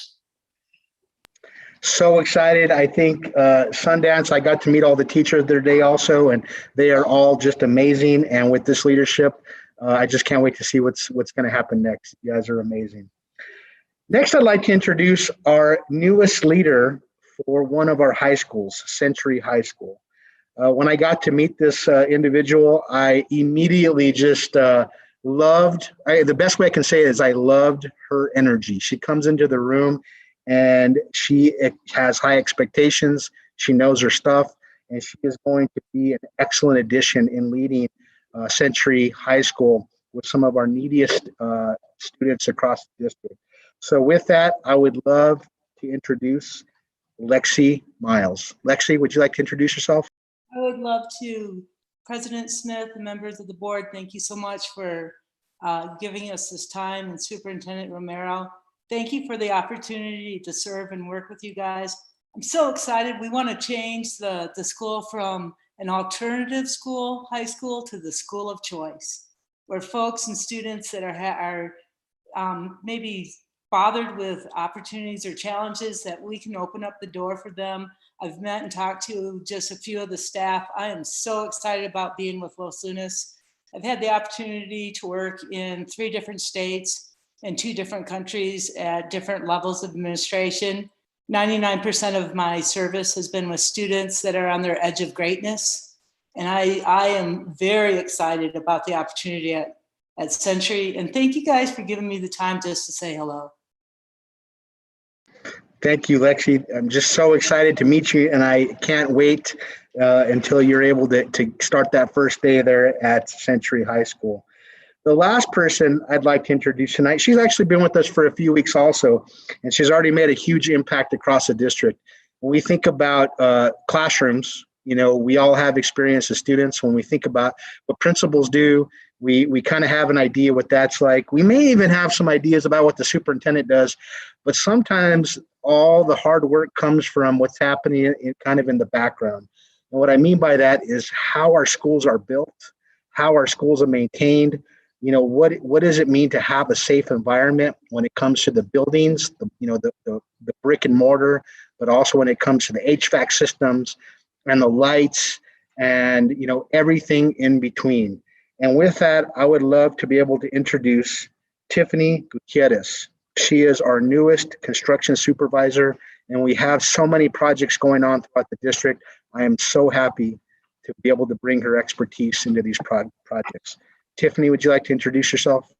Speaker 5: So excited. I think Sundance, I got to meet all the teachers there today also, and they are all just amazing. And with this leadership, I just can't wait to see what's going to happen next. You guys are amazing. Next, I'd like to introduce our newest leader for one of our high schools, Century High School. When I got to meet this individual, I immediately just loved, the best way I can say it is I loved her energy. She comes into the room and she has high expectations. She knows her stuff, and she is going to be an excellent addition in leading Century High School with some of our neediest students across the district. So with that, I would love to introduce Lexi Miles. Lexi, would you like to introduce yourself?
Speaker 12: I would love to. President Smith and members of the board, thank you so much for giving us this time, and Superintendent Romero, thank you for the opportunity to serve and work with you guys. I'm so excited. We want to change the school from an alternative school, high school, to the school of choice, where folks and students that are maybe bothered with opportunities or challenges, that we can open up the door for them. I've met and talked to just a few of the staff. I am so excited about being with Los Lunas. I've had the opportunity to work in 3 different states and 2 different countries at different levels of administration. 99% of my service has been with students that are on their edge of greatness. And I am very excited about the opportunity at Century. And thank you guys for giving me the time just to say hello.
Speaker 5: Thank you, Lexi. I'm just so excited to meet you, and I can't wait until you're able to start that first day there at Century High School. The last person I'd like to introduce tonight, she's actually been with us for a few weeks also, and she's already made a huge impact across the district. When we think about classrooms, you know, we all have experience as students. When we think about what principals do, we kind of have an idea what that's like. We may even have some ideas about what the superintendent does, but sometimes all the hard work comes from what's happening in the background. And what I mean by that is how our schools are built, how our schools are maintained. You know, what does it mean to have a safe environment when it comes to the buildings, the brick and mortar, but also when it comes to the HVAC systems and the lights and, you know, everything in between. And with that, I would love to be able to introduce Tiffany Gutierrez. She is our newest construction supervisor, and we have so many projects going on throughout the district. I am so happy to be able to bring her expertise into these projects. Tiffany, would you like to introduce yourself?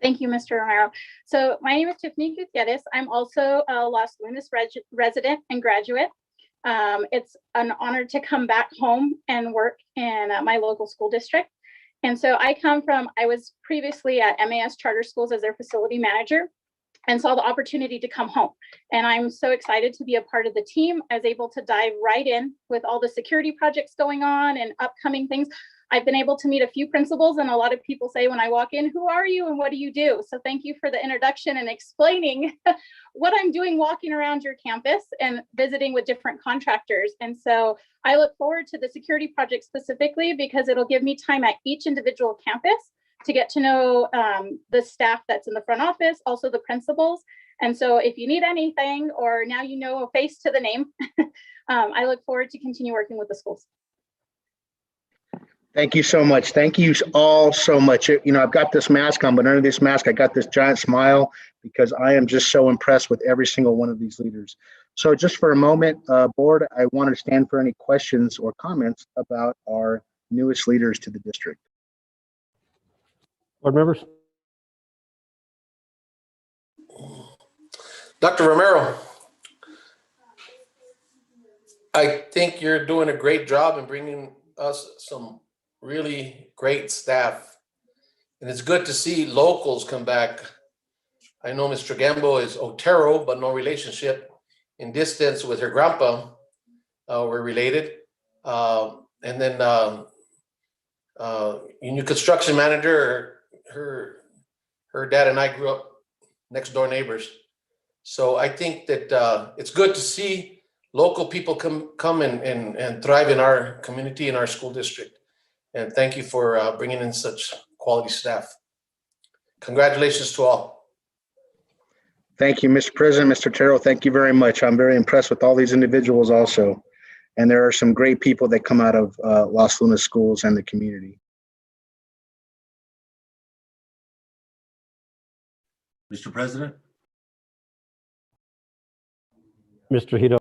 Speaker 13: Thank you, Mr. Romero. So my name is Tiffany Gutierrez. I'm also a Los Lunas resident and graduate. It's an honor to come back home and work in my local school district. And so I was previously at MAS Charter Schools as their facility manager, and saw the opportunity to come home. And I'm so excited to be a part of the team. I was able to dive right in with all the security projects going on and upcoming things. I've been able to meet a few principals, and a lot of people say when I walk in, who are you and what do you do? So thank you for the introduction and explaining what I'm doing walking around your campus and visiting with different contractors. And so I look forward to the security project specifically because it'll give me time at each individual campus to get to know the staff that's in the front office, also the principals. And so if you need anything, or now you know a face to the name, I look forward to continue working with the schools.
Speaker 5: Thank you so much. Thank you all so much. You know, I've got this mask on, but under this mask, I got this giant smile because I am just so impressed with every single one of these leaders. So just for a moment, board, I want to stand for any questions or comments about our newest leaders to the district.
Speaker 1: Board members?
Speaker 4: Dr. Romero, I think you're doing a great job in bringing us some really great staff. And it's good to see locals come back. I know Ms. Trinigambo is Otero, but no relationship in distance with her grandpa. We're related. And then your new construction manager, her dad and I grew up next door neighbors. So I think that it's good to see local people come and thrive in our community, in our school district. And thank you for bringing in such quality staff. Congratulations to all.
Speaker 5: Thank you, Mr. President, Mr. Terrell. Thank you very much. I'm very impressed with all these individuals also. And there are some great people that come out of Los Lunas schools and the community.
Speaker 3: Mr. President,
Speaker 1: Mr. Hito.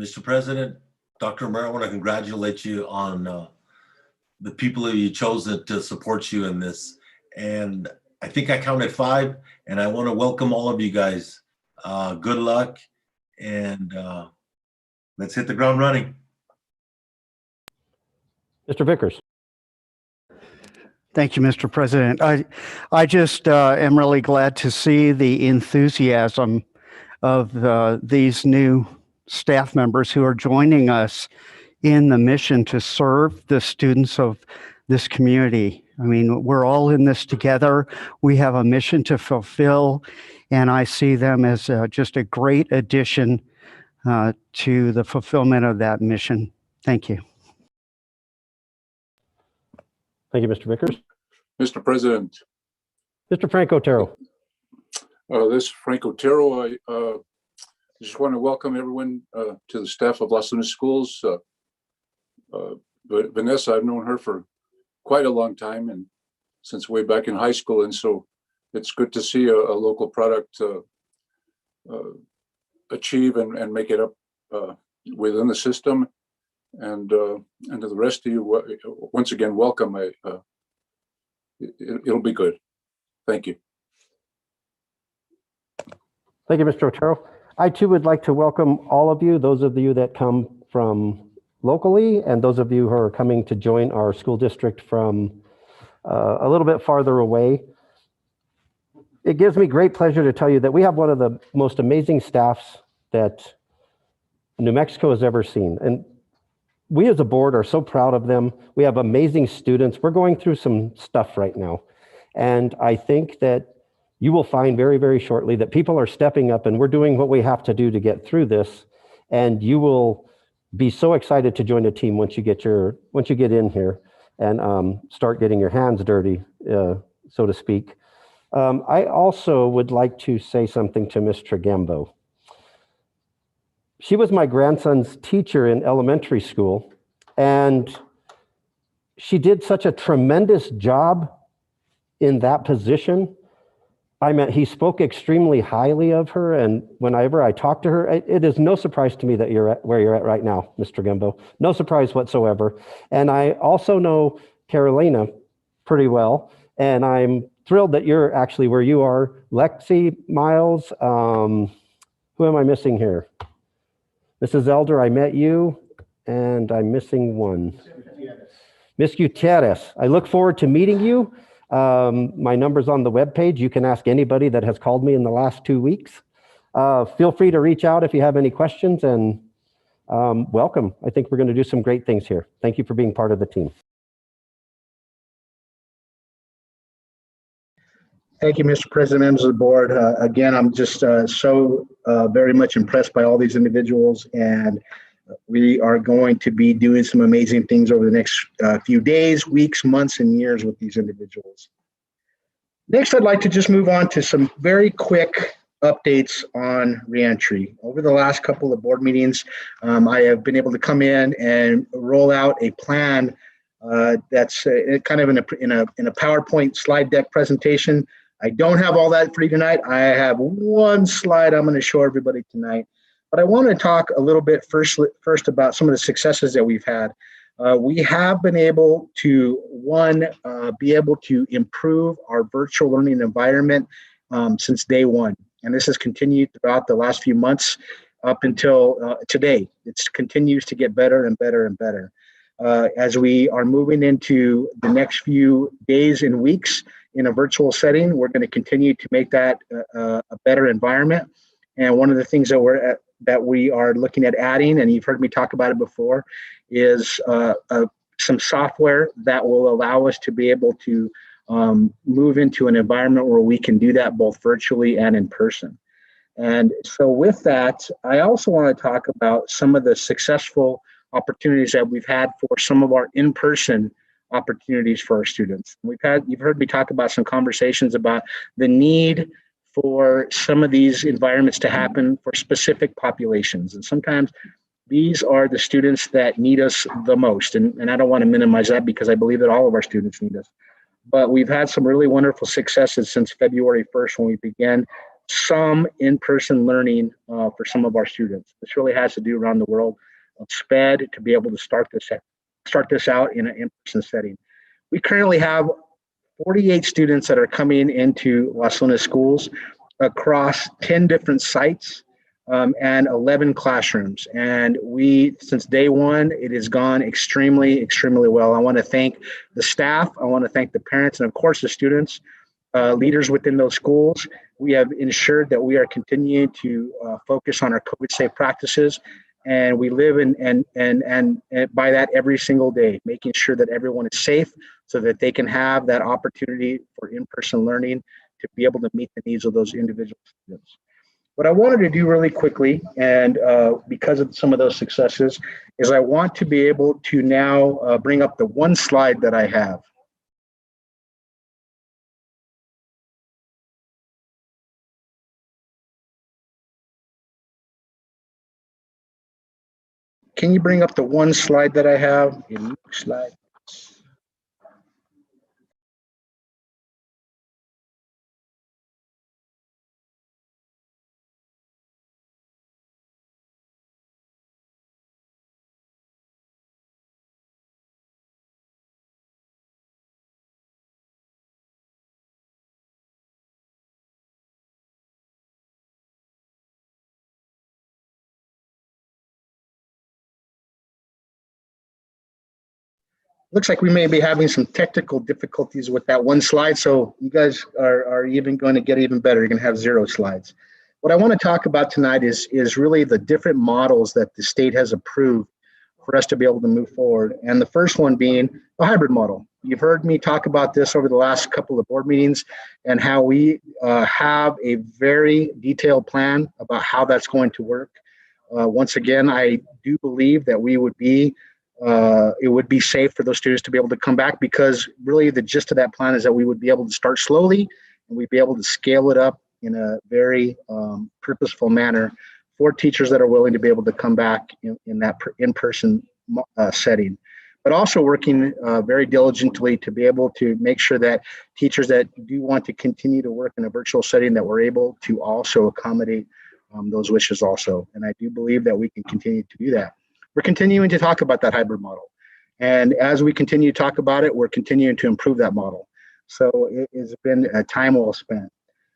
Speaker 3: Mr. President, Dr. Romero, I want to congratulate you on the people that you chose to support you in this. And I think I counted 5, and I want to welcome all of you guys. Good luck, and let's hit the ground running.
Speaker 1: Mr. Vickers.
Speaker 2: Thank you, Mr. President. I just am really glad to see the enthusiasm of these new staff members who are joining us in the mission to serve the students of this community. I mean, we're all in this together. We have a mission to fulfill, and I see them as just a great addition to the fulfillment of that mission. Thank you.
Speaker 1: Thank you, Mr. Vickers.
Speaker 7: Mr. President.
Speaker 1: Mr. Frank Otero.
Speaker 7: This is Frank Otero. I just want to welcome everyone to the staff of Los Lunas Schools. Vanessa, I've known her for quite a long time, and since way back in high school, and so it's good to see a local product achieve and make it up within the system. And to the rest of you, once again, welcome. It'll be good. Thank you.
Speaker 1: Thank you, Mr. Otero. I too would like to welcome all of you, those of you that come from locally and those of you who are coming to join our school district from a little bit farther away. It gives me great pleasure to tell you that we have one of the most amazing staffs that New Mexico has ever seen. And we as a board are so proud of them. We have amazing students. We're going through some stuff right now. And I think that you will find very, very shortly that people are stepping up and we're doing what we have to do to get through this. And you will be so excited to join a team once you get in here and start getting your hands dirty, so to speak. I also would like to say something to Ms. Trinigambo. She was my grandson's teacher in elementary school, and she did such a tremendous job in that position. I mean, he spoke extremely highly of her, and whenever I talk to her, it is no surprise to me that you're where you're at right now, Mr. Trinigambo. No surprise whatsoever. And I also know Catalina pretty well, and I'm thrilled that you're actually where you are. Lexi, Miles, who am I missing here? Mrs. Elder, I met you, and I'm missing one. Miss Gutierrez, I look forward to meeting you. My number's on the webpage. You can ask anybody that has called me in the last 2 weeks. Feel free to reach out if you have any questions, and welcome. I think we're going to do some great things here. Thank you for being part of the team.
Speaker 5: Thank you, Mr. President, members of the board. Again, I'm just so very much impressed by all these individuals, and we are going to be doing some amazing things over the next few days, weeks, months, and years with these individuals. Next, I'd like to just move on to some very quick updates on reentry. Over the last couple of board meetings, I have been able to come in and roll out a plan that's kind of in a PowerPoint slide deck presentation. I don't have all that for you tonight. I have one slide I'm going to show everybody tonight. But I want to talk a little bit first about some of the successes that we've had. We have been able to, be able to improve our virtual learning environment since day one. And this has continued throughout the last few months up until today. It continues to get better and better and better. As we are moving into the next few days and weeks in a virtual setting, we're going to continue to make that a better environment. And one of the things that we are looking at adding, and you've heard me talk about it before, is some software that will allow us to be able to move into an environment where we can do that both virtually and in person. And so with that, I also want to talk about some of the successful opportunities that we've had for some of our in-person opportunities for our students. You've heard me talk about some conversations about the need for some of these environments to happen for specific populations. And sometimes these are the students that need us the most. And I don't want to minimize that because I believe that all of our students need us. But we've had some really wonderful successes since February 1st when we began some in-person learning for some of our students. This really has to do around the world of SPED to be able to start this out in an in-person setting. We currently have 48 students that are coming into Las Lunas schools across 10 different sites and 11 classrooms. And since day one, it has gone extremely, extremely well. I want to thank the staff. I want to thank the parents and of course the students, leaders within those schools. We have ensured that we are continuing to focus on our COVID safe practices. And we live and by that every single day, making sure that everyone is safe so that they can have that opportunity for in-person learning to be able to meet the needs of those individual students. What I wanted to do really quickly, and because of some of those successes, is I want to be able to now bring up the one slide that I have. Can you bring up the one slide that I have? It looks like. Looks like we may be having some technical difficulties with that one slide. So you guys are even going to get even better. You're going to have 0 slides. What I want to talk about tonight is really the different models that the state has approved for us to be able to move forward. And the first one being a hybrid model. You've heard me talk about this over the last couple of board meetings and how we have a very detailed plan about how that's going to work. Once again, I do believe that it would be safe for those students to be able to come back, because really the gist of that plan is that we would be able to start slowly and we'd be able to scale it up in a very purposeful manner for teachers that are willing to be able to come back in that in-person setting, but also working very diligently to be able to make sure that teachers that do want to continue to work in a virtual setting, that we're able to also accommodate those wishes also. And I do believe that we can continue to do that. We're continuing to talk about that hybrid model. And as we continue to talk about it, we're continuing to improve that model. So it has been a time well spent.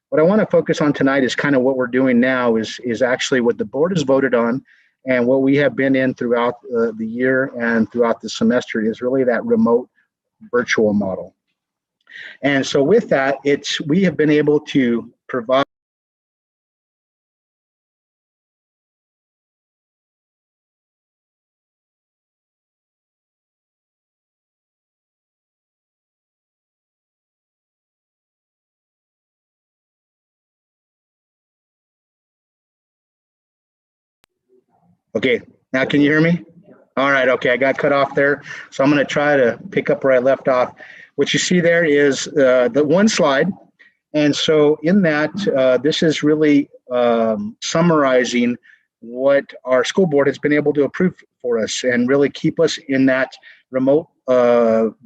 Speaker 5: What I want to focus on tonight is kind of what we're doing now is actually what the board has voted on, and what we have been in throughout the year and throughout the semester is really that remote virtual model. And so with that, we have been able to provide Okay, now can you hear me? All right, okay, I got cut off there. So I'm going to try to pick up where I left off. What you see there is the one slide. And so in that, this is really summarizing what our school board has been able to approve for us and really keep us in that remote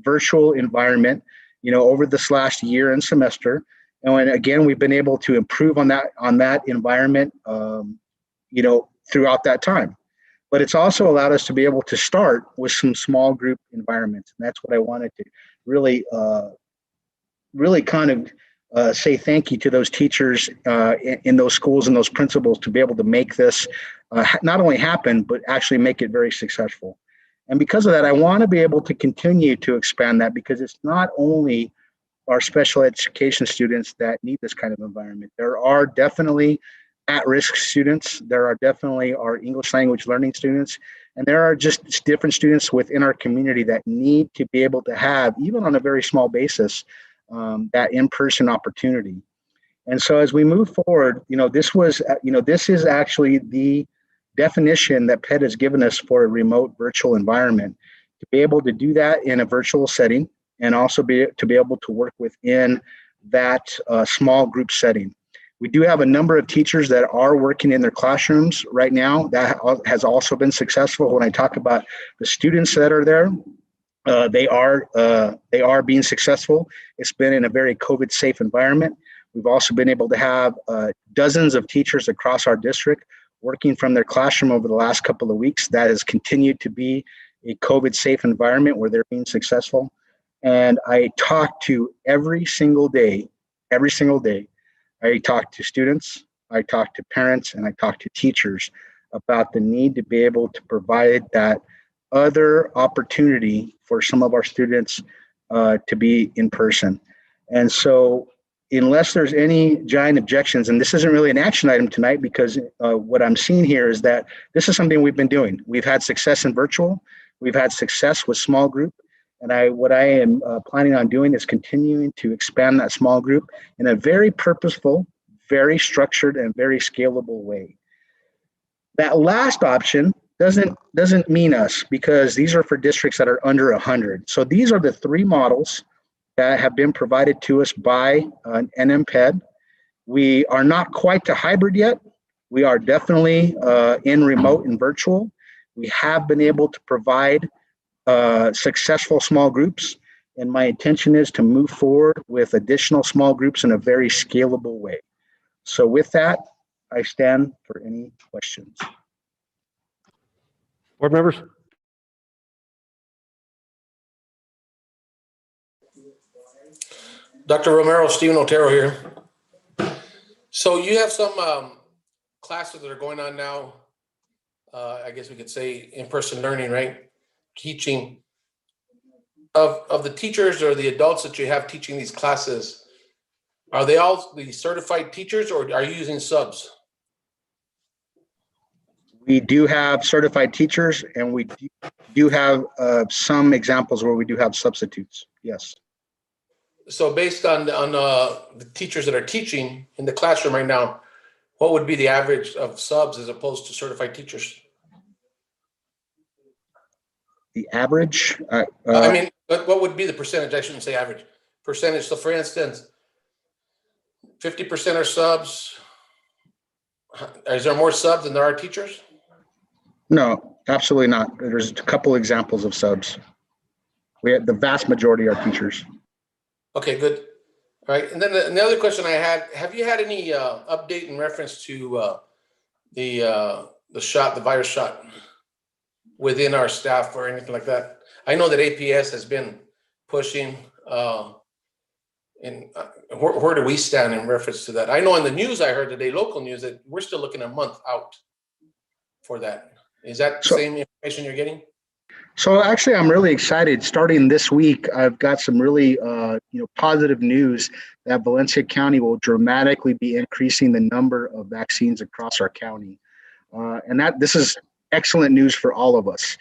Speaker 5: virtual environment, over this last year and semester. And again, we've been able to improve on that environment, throughout that time. But it's also allowed us to be able to start with some small group environments. And that's what I wanted to really kind of say thank you to those teachers in those schools and those principals to be able to make this not only happen, but actually make it very successful. And because of that, I want to be able to continue to expand that, because it's not only our special education students that need this kind of environment. There are definitely at-risk students. There are definitely our English language learning students. And there are just different students within our community that need to be able to have, even on a very small basis, that in-person opportunity. And so as we move forward, this is actually the definition that PED has given us for a remote virtual environment, to be able to do that in a virtual setting and also to be able to work within that small group setting. We do have a number of teachers that are working in their classrooms right now. That has also been successful. When I talk about the students that are there, they are being successful. It's been in a very COVID safe environment. We've also been able to have dozens of teachers across our district working from their classroom over the last couple of weeks. That has continued to be a COVID safe environment where they're being successful. And I talk to every single day, I talk to students, I talk to parents, and I talk to teachers about the need to be able to provide that other opportunity for some of our students to be in person. And so unless there's any giant objections, and this isn't really an action item tonight, because what I'm seeing here is that this is something we've been doing. We've had success in virtual, we've had success with small group, and what I am planning on doing is continuing to expand that small group in a very purposeful, very structured, and very scalable way. That last option doesn't mean us, because these are for districts that are under 100. So these are the three models that have been provided to us by NMPED. We are not quite to hybrid yet. We are definitely in remote and virtual. We have been able to provide successful small groups, and my intention is to move forward with additional small groups in a very scalable way. So with that, I stand for any questions.
Speaker 1: Board members?
Speaker 4: Dr. Romero, Stephen Otero here. So you have some classes that are going on now. I guess we could say in-person learning, right? Teaching. Of the teachers or the adults that you have teaching these classes, are they all the certified teachers, or are you using subs?
Speaker 5: We do have certified teachers, and we do have some examples where we do have substitutes, yes.
Speaker 4: So based on the teachers that are teaching in the classroom right now, what would be the average of subs as opposed to certified teachers?
Speaker 5: The average?
Speaker 4: I mean, what would be the percentage? I shouldn't say average. Percentage. So for instance, 50% are subs. Is there more subs than there are teachers?
Speaker 5: No, absolutely not. There's a couple examples of subs. We have the vast majority are teachers.
Speaker 4: Okay, good. All right. And then the other question I had, have you had any update in reference to the virus shot within our staff or anything like that? I know that APS has been pushing, and where do we stand in reference to that? I know in the news, I heard today, local news, that we're still looking a month out for that. Is that the same information you're getting?
Speaker 5: So actually, I'm really excited. Starting this week, I've got some really positive news that Valencia County will dramatically be increasing the number of vaccines across our county. And this is excellent news for all of us.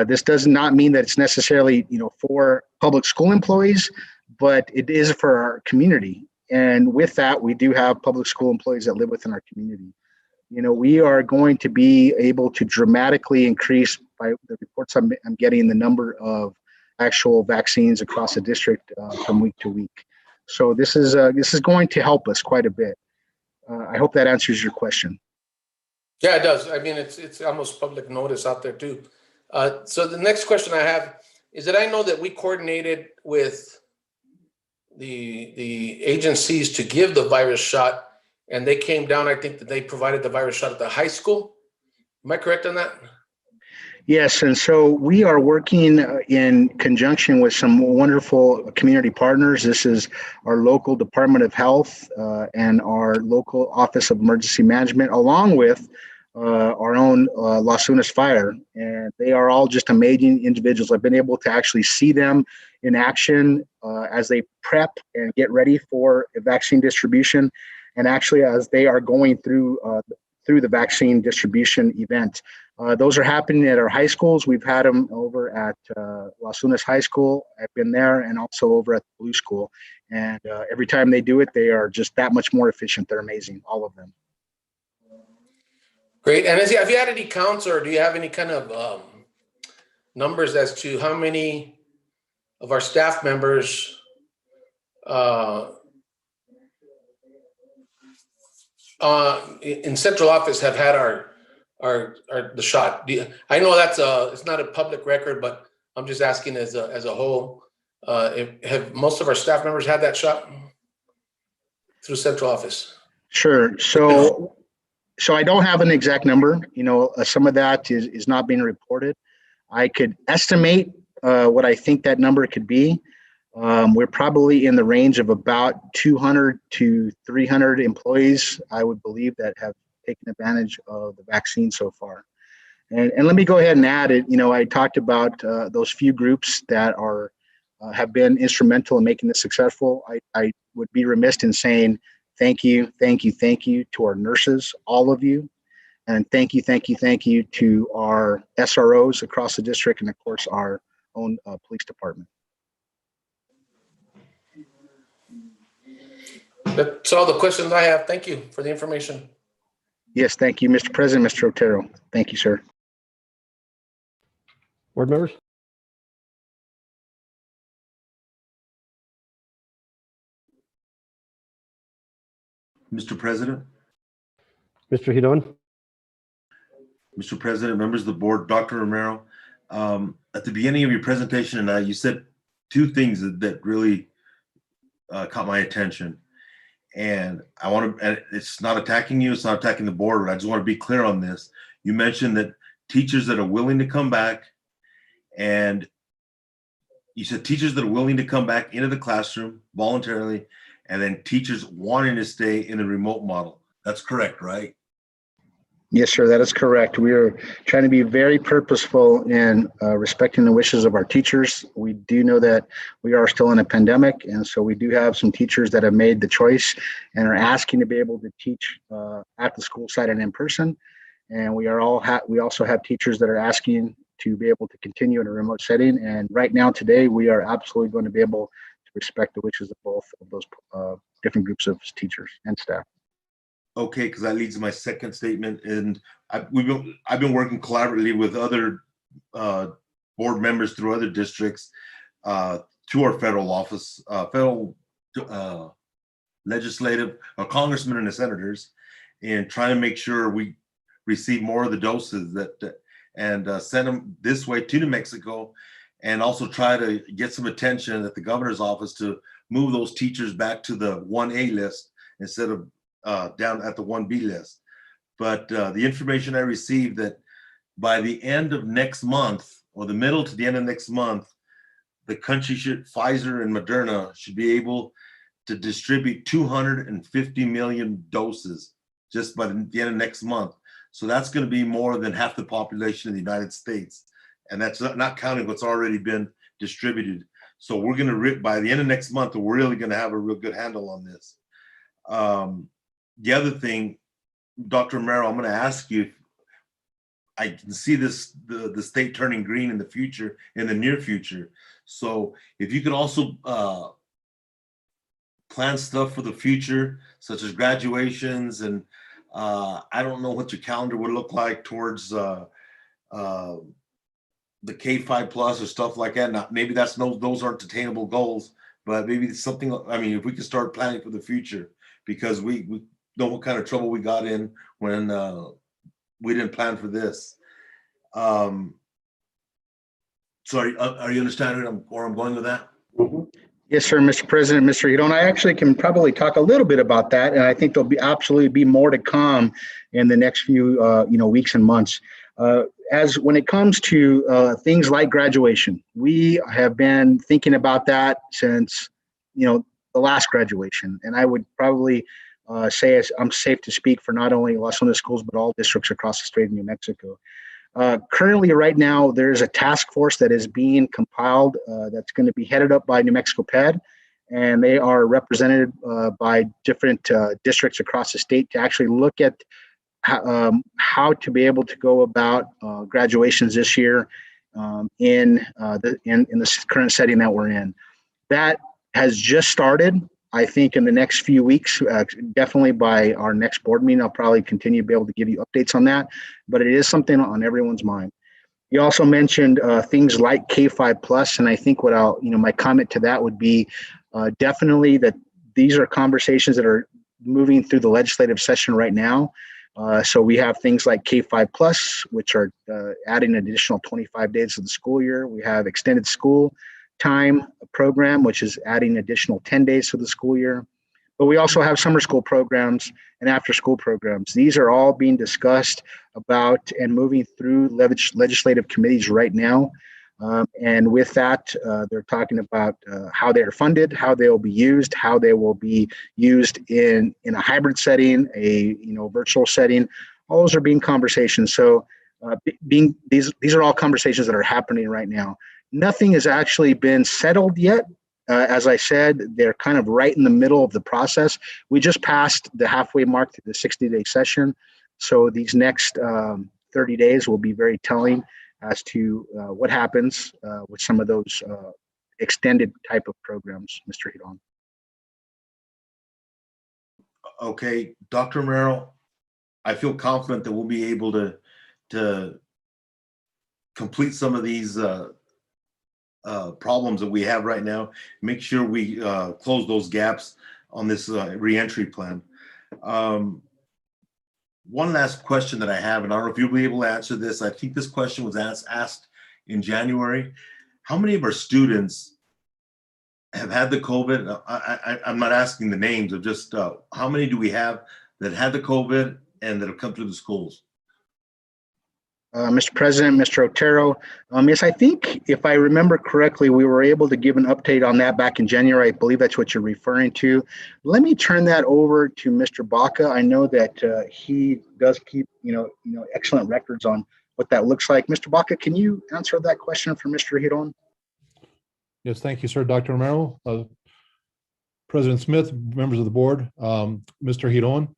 Speaker 5: This does not mean that it's necessarily for public school employees, but it is for our community. And with that, we do have public school employees that live within our community. We are going to be able to dramatically increase, by the reports I'm getting, the number of actual vaccines across the district from week to week. So this is going to help us quite a bit. I hope that answers your question.
Speaker 4: Yeah, it does. I mean, it's almost public notice out there too. So the next question I have is that I know that we coordinated with the agencies to give the virus shot, and they came down. I think that they provided the virus shot at the high school. Am I correct on that?
Speaker 5: Yes, and so we are working in conjunction with some wonderful community partners. This is our local Department of Health and our local Office of Emergency Management, along with our own Las Lunas Fire. And they are all just amazing individuals. I've been able to actually see them in action as they prep and get ready for a vaccine distribution. And actually, as they are going through through the vaccine distribution event. Those are happening at our high schools. We've had them over at Las Lunas High School. I've been there, and also over at the Blue School. And every time they do it, they are just that much more efficient. They're amazing, all of them.
Speaker 4: Great. And have you had any counts, or do you have any kind of numbers as to how many of our staff members in central office have had the shot? I know that's it's not a public record, but I'm just asking as a whole. Have most of our staff members had that shot through central office?
Speaker 5: Sure. So I don't have an exact number. Some of that is not being reported. I could estimate what I think that number could be. We're probably in the range of about 200 to 300 employees, I would believe, that have taken advantage of the vaccine so far. And let me go ahead and add it. I talked about those few groups that have been instrumental in making this successful. I would be remiss in saying thank you to our nurses, all of you. And thank you to our SROs across the district, and of course our own police department.
Speaker 4: That's all the questions I have. Thank you for the information.
Speaker 5: Yes, thank you, Mr. President, Mr. Otero. Thank you, sir.
Speaker 1: Board members?
Speaker 3: Mr. President,
Speaker 1: Mr. Hidon?
Speaker 3: Mr. President, members of the board, Dr. Romero, at the beginning of your presentation tonight, you said two things that really caught my attention. And I want to, it's not attacking you, it's not attacking the board, but I just want to be clear on this. You mentioned that teachers that are willing to come back, and you said teachers that are willing to come back into the classroom voluntarily, and then teachers wanting to stay in the remote model. That's correct, right?
Speaker 5: Yes, sir, that is correct. We are trying to be very purposeful in respecting the wishes of our teachers. We do know that we are still in a pandemic, and so we do have some teachers that have made the choice and are asking to be able to teach at the school site and in person. And we also have teachers that are asking to be able to continue in a remote setting. And right now, today, we are absolutely going to be able to respect the wishes of both of those different groups of teachers and staff.
Speaker 3: Okay, because that leads to my second statement, and I've been working collaboratively with other board members through other districts to our federal office, federal legislative, congressmen and the senators, and trying to make sure we receive more of the doses and send them this way to New Mexico, and also try to get some attention at the governor's office to move those teachers back to the 1A list instead of down at the 1B list. But the information I received that by the end of next month, or the middle to the end of next month, the country Pfizer and Moderna should be able to distribute 250 million doses just by the end of next month. So that's going to be more than half the population of the United States. And that's not counting what's already been distributed. So we're going to, by the end of next month, we're really going to have a real good handle on this. The other thing, Dr. Romero, I'm going to ask you, I can see the state turning green in the future, in the near future. So if you could also plan stuff for the future, such as graduations, and I don't know what your calendar would look like towards the K-5 plus or stuff like that. Now, maybe those aren't attainable goals, but maybe it's something, I mean, if we could start planning for the future, because we know what kind of trouble we got in when we didn't plan for this. So are you understanding where I'm going with that?
Speaker 5: Mm-hmm. Yes, sir, Mr. President, Mr. Hidon. I actually can probably talk a little bit about that, and I think there'll be absolutely be more to come in the next few weeks and months. As when it comes to things like graduation, we have been thinking about that since the last graduation, and I would probably say I'm safe to speak for not only Las Lunas schools but all districts across the state of New Mexico. Currently, right now, there is a task force that is being compiled that's going to be headed up by New Mexico PED, and they are represented by different districts across the state to actually look at how to be able to go about graduations this year in the current setting that we're in. That has just started. I think in the next few weeks, definitely by our next board meeting, I'll probably continue to be able to give you updates on that, but it is something on everyone's mind. You also mentioned things like K5 Plus, and I think what my comment to that would be definitely that these are conversations that are moving through the legislative session right now. So we have things like K5 Plus, which are adding an additional 25 days of the school year. We have extended school time program, which is adding additional 10 days to the school year. But we also have summer school programs and after school programs. These are all being discussed about and moving through legislative committees right now. And with that, they're talking about how they're funded, how they will be used, how they will be used in a hybrid setting, a virtual setting. All those are being conversations. So these are all conversations that are happening right now. Nothing has actually been settled yet. As I said, they're kind of right in the middle of the process. We just passed the halfway mark to the 60-day session. So these next 30 days will be very telling as to what happens with some of those extended type of programs, Mr. Hidon.
Speaker 3: Okay, Dr. Romero, I feel confident that we'll be able to complete some of these problems that we have right now, make sure we close those gaps on this reentry plan. One last question that I have, and I don't know if you'll be able to answer this. I think this question was asked in January. How many of our students have had the COVID? I'm not asking the names of just how many do we have that had the COVID and that have come through the schools?
Speaker 5: Mr. President, Mr. Otero, yes, I think if I remember correctly, we were able to give an update on that back in January. I believe that's what you're referring to. Let me turn that over to Mr. Baca. I know that he does keep, excellent records on what that looks like. Mr. Baca, can you answer that question for Mr. Hidon?
Speaker 14: Yes, thank you, sir. Dr. Romero, President Smith, members of the board, Mr. Hidon.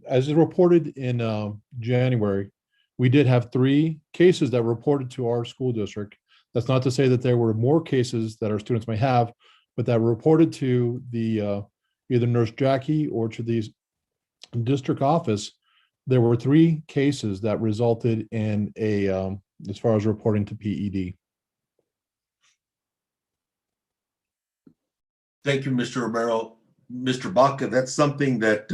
Speaker 14: As is reported in January, we did have 3 cases that were reported to our school district. That's not to say that there were more cases that our students may have, but that were reported to the either Nurse Jackie or to the district office. There were 3 cases that resulted in a, as far as reporting to PED.
Speaker 3: Thank you, Mr. Romero. Mr. Baca, that's something that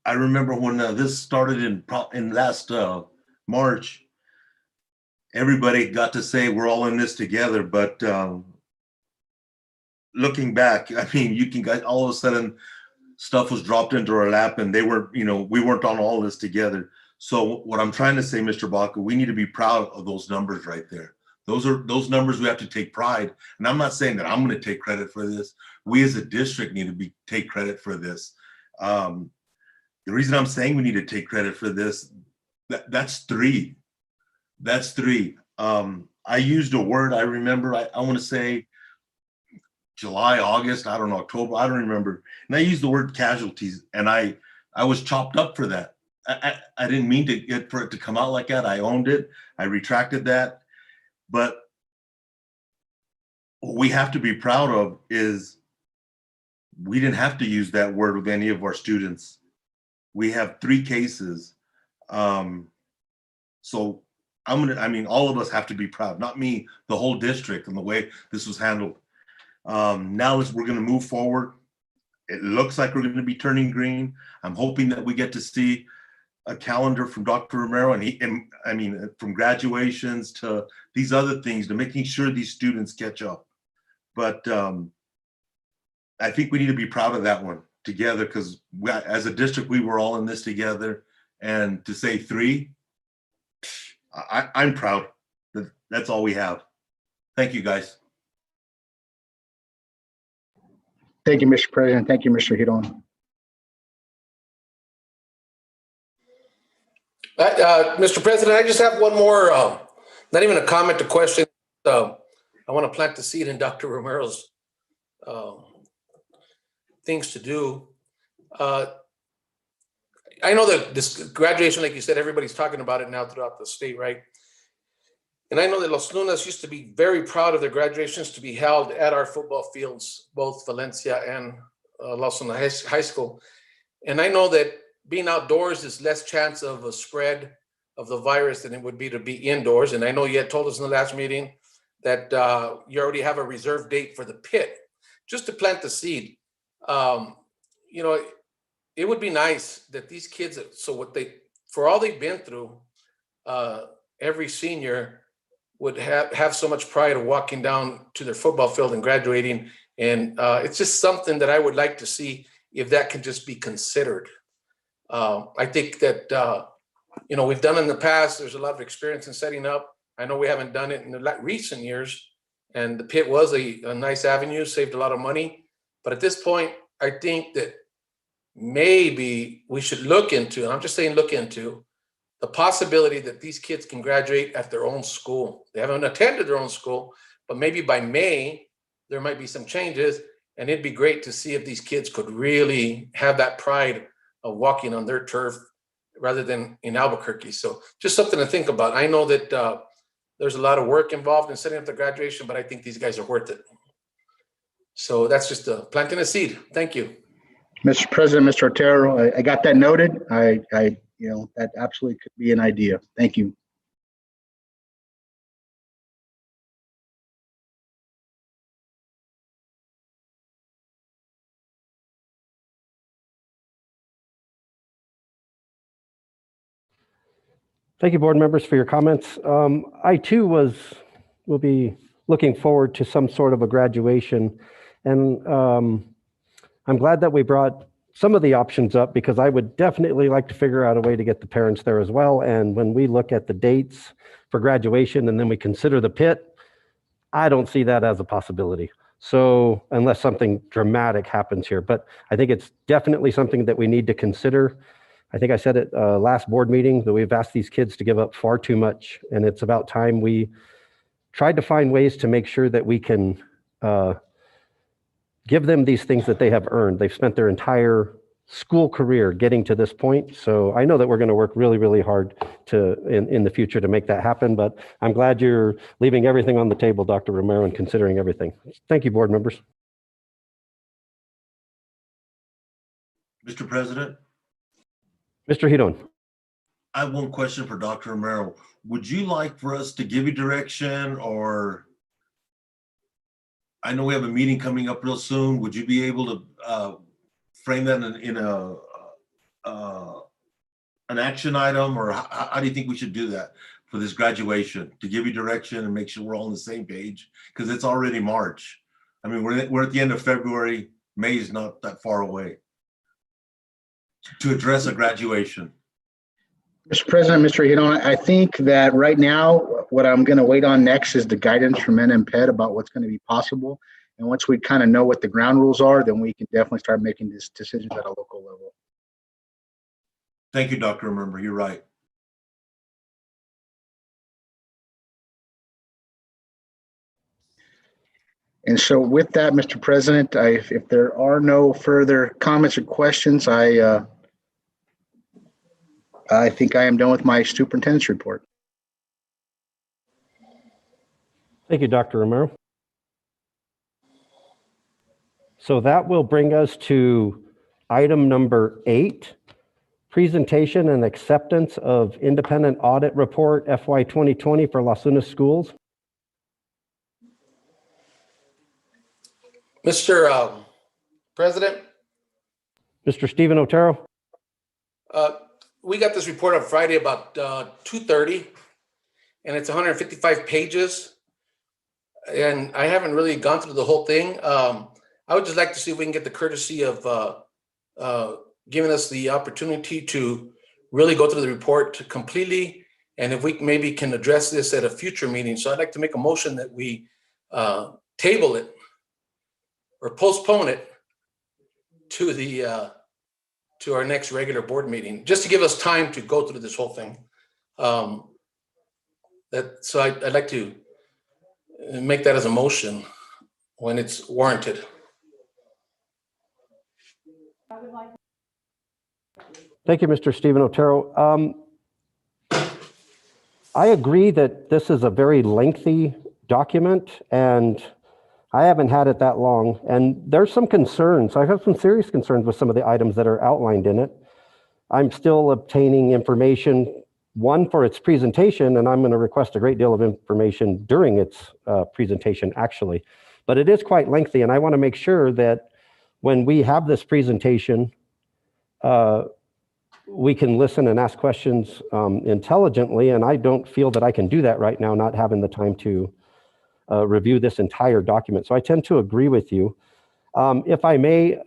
Speaker 3: I remember when this started in last March, everybody got to say we're all in this together. But looking back, I mean, you can guys, all of a sudden stuff was dropped into our lap and they were, we weren't on all this together. So what I'm trying to say, Mr. Baca, we need to be proud of those numbers right there. Those numbers we have to take pride. And I'm not saying that I'm going to take credit for this. We as a district need to take credit for this. The reason I'm saying we need to take credit for this, that's 3. That's 3. I used a word, I remember, I want to say July, August, I don't know, October, I don't remember. And I used the word casualties, and I was chopped up for that. I didn't mean for it to come out like that. I owned it. I retracted that. But what we have to be proud of is we didn't have to use that word with any of our students. We have 3 cases. So all of us have to be proud, not me, the whole district and the way this was handled. Now we're going to move forward. It looks like we're going to be turning green. I'm hoping that we get to see a calendar from Dr. Romero and from graduations to these other things, to making sure these students catch up. But I think we need to be proud of that one together, because as a district, we were all in this together. And to say 3, I'm proud. That's all we have. Thank you, guys.
Speaker 5: Thank you, Mr. President. Thank you, Mr. Hidon.
Speaker 4: Mr. President, I just have one more, not even a comment, a question. I want to plant the seed in Dr. Romero's things to do. I know that this graduation, like you said, everybody's talking about it now throughout the state, right? And I know that Los Lunas used to be very proud of their graduations to be held at our football fields, both Valencia and Los Lunas High School. And I know that being outdoors is less chance of a spread of the virus than it would be to be indoors. And I know you had told us in the last meeting that you already have a reserve date for the pit, just to plant the seed. You know, it would be nice that these kids, for all they've been through, every senior would have so much pride of walking down to their football field and graduating. And it's just something that I would like to see if that can just be considered. I think that, you know, we've done in the past, there's a lot of experience in setting up. I know we haven't done it in the recent years, and the pit was a nice avenue, saved a lot of money. But at this point, I think that maybe we should look into, and I'm just saying look into, the possibility that these kids can graduate at their own school. They haven't attended their own school, but maybe by May, there might be some changes, and it'd be great to see if these kids could really have that pride of walking on their turf rather than in Albuquerque. So just something to think about. I know that there's a lot of work involved in setting up the graduation, but I think these guys are worth it. So that's just planting a seed. Thank you.
Speaker 5: Mr. President, Mr. Otero, I got that noted. You know, that absolutely could be an idea. Thank you.
Speaker 1: Thank you, board members, for your comments. I too will be looking forward to some sort of a graduation. And I'm glad that we brought some of the options up, because I would definitely like to figure out a way to get the parents there as well. And when we look at the dates for graduation and then we consider the pit, I don't see that as a possibility. So unless something dramatic happens here, but I think it's definitely something that we need to consider. I think I said it last board meeting that we've asked these kids to give up far too much, and it's about time we tried to find ways to make sure that we can give them these things that they have earned. They've spent their entire school career getting to this point. So I know that we're going to work really, really hard in the future to make that happen, but I'm glad you're leaving everything on the table, Dr. Romero, and considering everything. Thank you, board members.
Speaker 3: Mr. President?
Speaker 1: Mr. Hidon.
Speaker 3: I have one question for Dr. Romero. Would you like for us to give you direction, or I know we have a meeting coming up real soon. Would you be able to frame that in an action item, or how do you think we should do that for this graduation, to give you direction and make sure we're all on the same page? Because it's already March. I mean, we're at the end of February. May is not that far away to address a graduation.
Speaker 5: Mr. President, Mr. Hidon, I think that right now, what I'm going to wait on next is the guidance from NMPED about what's going to be possible. And once we kind of know what the ground rules are, then we can definitely start making these decisions at a local level.
Speaker 3: Thank you, Dr. Remember, you're right.
Speaker 5: And so with that, Mr. President, if there are no further comments or questions, I think I am done with my superintendent's report.
Speaker 1: Thank you, Dr. Romero. So that will bring us to item number 8, presentation and acceptance of independent audit report FY 2020 for Los Lunas schools.
Speaker 4: Mr. President.
Speaker 1: Mr. Stephen Otero.
Speaker 4: We got this report on Friday about 2:30, and it's 155 pages. And I haven't really gone through the whole thing. I would just like to see if we can get the courtesy of giving us the opportunity to really go through the report completely, and if we maybe can address this at a future meeting. So I'd like to make a motion that we table it or postpone it to the to our next regular board meeting, just to give us time to go through this whole thing. So I'd like to make that as a motion when it's warranted.
Speaker 1: Thank you, Mr. Stephen Otero. I agree that this is a very lengthy document, and I haven't had it that long. And there's some concerns. I have some serious concerns with some of the items that are outlined in it. I'm still obtaining information, one, for its presentation, and I'm going to request a great deal of information during its presentation, actually. But it is quite lengthy, and I want to make sure that when we have this presentation, we can listen and ask questions intelligently, and I don't feel that I can do that right now, not having the time to review this entire document. So I tend to agree with you. If I may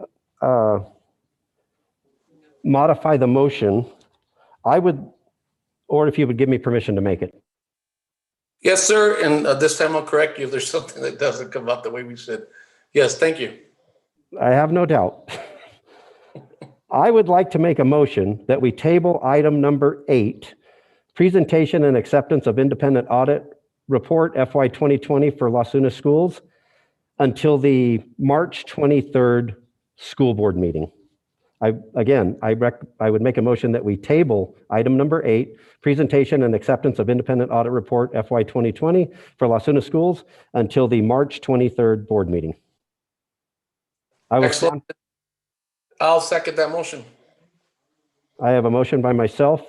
Speaker 1: modify the motion, I would, or if you would give me permission to make it.
Speaker 4: Yes, sir. And this time I'll correct you if there's something that doesn't come out the way we said. Yes, thank you.
Speaker 1: I have no doubt. I would like to make a motion that we table item number 8, presentation and acceptance of independent audit report FY 2020 for Las Lunas schools, until the March 23rd school board meeting. I would make a motion that we table item number 8, presentation and acceptance of independent audit report FY 2020 for Las Lunas schools, until the March 23rd board meeting.
Speaker 4: Excellent. I'll second that motion.
Speaker 1: I have a motion by myself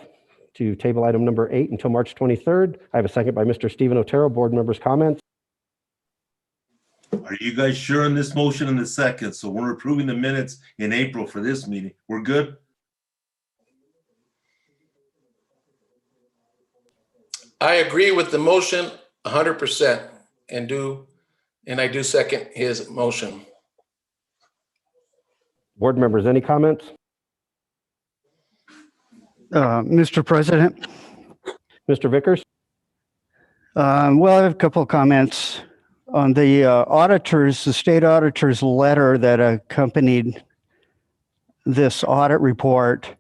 Speaker 1: to table item number 8 until March 23rd. I have a second by Mr. Stephen Otero. Board members' comments.
Speaker 3: Are you guys sure on this motion in the second? So we're approving the minutes in April for this meeting. We're good?
Speaker 4: I agree with the motion 100% and I do second his motion.
Speaker 1: Board members, any comments?
Speaker 2: Mr. President.
Speaker 1: Mr. Vickers?
Speaker 2: Well, I have a couple of comments on the the state auditor's letter that accompanied this audit report.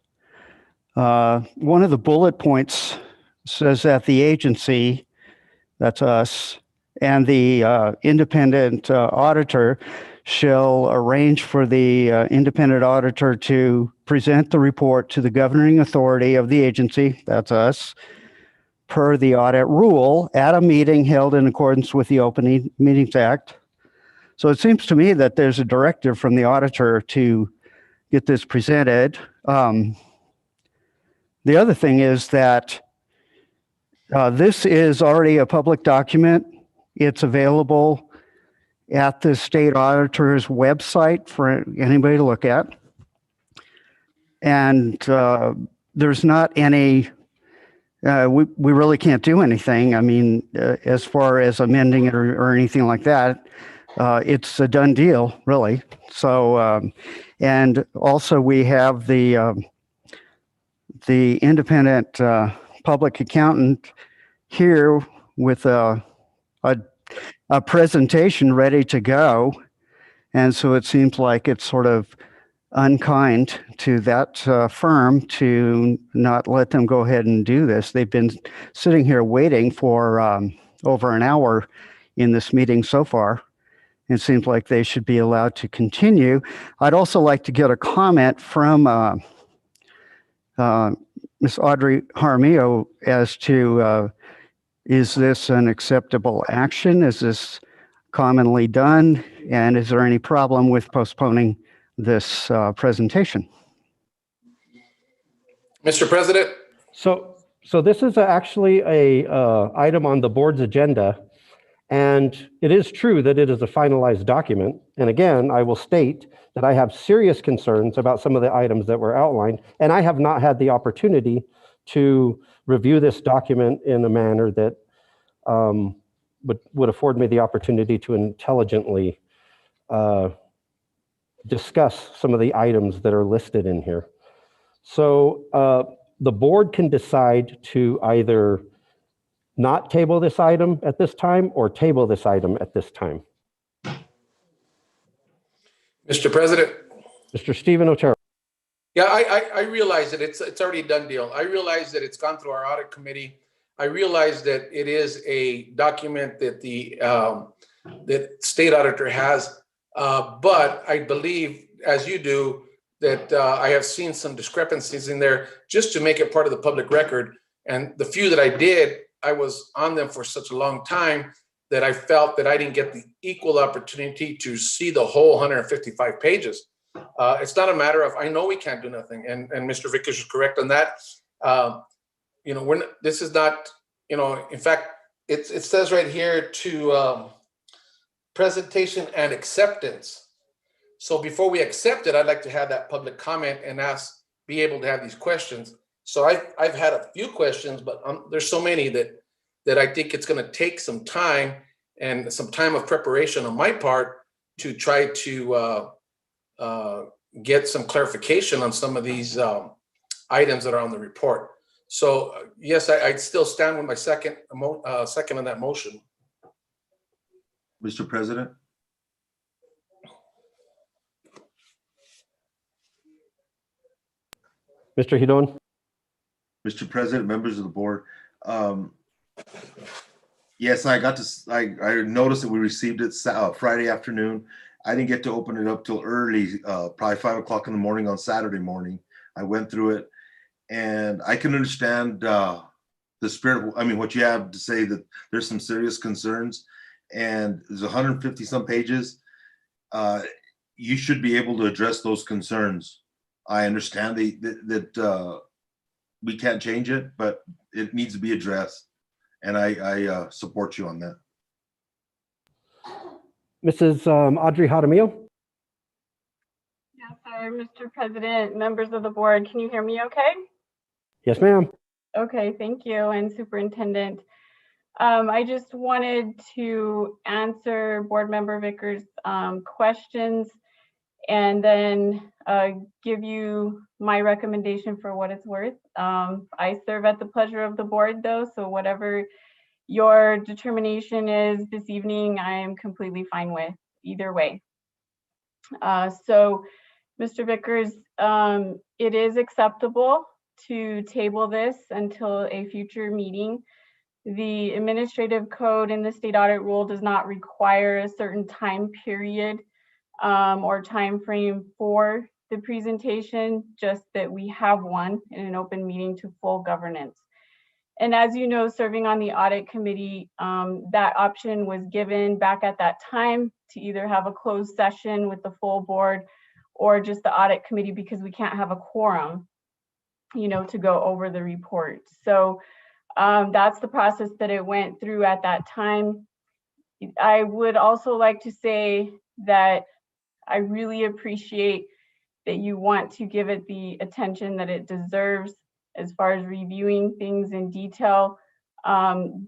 Speaker 2: One of the bullet points says that the agency, that's us, and the independent auditor shall arrange for the independent auditor to present the report to the governing authority of the agency, that's us, per the audit rule at a meeting held in accordance with the Open Meetings Act. So it seems to me that there's a directive from the auditor to get this presented. The other thing is that this is already a public document. It's available at the state auditor's website for anybody to look at. And there's not any, we really can't do anything. I mean, as far as amending it or anything like that, it's a done deal, really. So, and also we have the independent public accountant here with a presentation ready to go. And so it seems like it's sort of unkind to that firm to not let them go ahead and do this. They've been sitting here waiting for over an hour in this meeting so far. It seems like they should be allowed to continue. I'd also like to get a comment from Ms. Audrey Jaramillo as to is this an acceptable action? Is this commonly done? And is there any problem with postponing this presentation?
Speaker 4: Mr. President.
Speaker 1: So this is actually a item on the board's agenda, and it is true that it is a finalized document. And again, I will state that I have serious concerns about some of the items that were outlined, and I have not had the opportunity to review this document in a manner that would afford me the opportunity to intelligently discuss some of the items that are listed in here. So the board can decide to either not table this item at this time or table this item at this time.
Speaker 4: Mr. President.
Speaker 1: Mr. Stephen Otero.
Speaker 4: Yeah, I realize that it's already a done deal. I realize that it's gone through our audit committee. I realize that it is a document that the that state auditor has, but I believe, as you do, that I have seen some discrepancies in there just to make it part of the public record. And the few that I did, I was on them for such a long time that I felt that I didn't get the equal opportunity to see the whole 155 pages. It's not a matter of, I know we can't do nothing, and Mr. Vickers is correct on that. This is not, in fact, it says right here to presentation and acceptance. So before we accept it, I'd like to have that public comment and be able to have these questions. So I've had a few questions, but there's so many that I think it's going to take some time and some time of preparation on my part to try to get some clarification on some of these items that are on the report. So yes, I'd still stand with my second on that motion.
Speaker 3: Mr. President?
Speaker 1: Mr. Hidon?
Speaker 3: Mr. President, members of the board. Yes, I noticed that we received it Friday afternoon. I didn't get to open it up till early, probably 5 o'clock in the morning on Saturday morning. I went through it, and I can understand the spirit. I mean, what you have to say, that there's some serious concerns, and there's 150 some pages. You should be able to address those concerns. I understand that we can't change it, but it needs to be addressed. And I support you on that.
Speaker 1: Mrs. Audrey Jaramillo?
Speaker 15: Yes, sir. Mr. President, members of the board, can you hear me okay?
Speaker 1: Yes, ma'am.
Speaker 15: Okay, thank you. And Superintendent, I just wanted to answer Board Member Vickers' questions and then give you my recommendation for what it's worth. I serve at the pleasure of the board though, so whatever your determination is this evening, I am completely fine with either way. So Mr. Vickers, it is acceptable to table this until a future meeting. The administrative code in the state audit rule does not require a certain time period or time frame for the presentation, just that we have one in an open meeting to full governance. And as you know, serving on the audit committee, that option was given back at that time to either have a closed session with the full board or just the audit committee, because we can't have a quorum, to go over the report. So that's the process that it went through at that time. I would also like to say that I really appreciate that you want to give it the attention that it deserves as far as reviewing things in detail.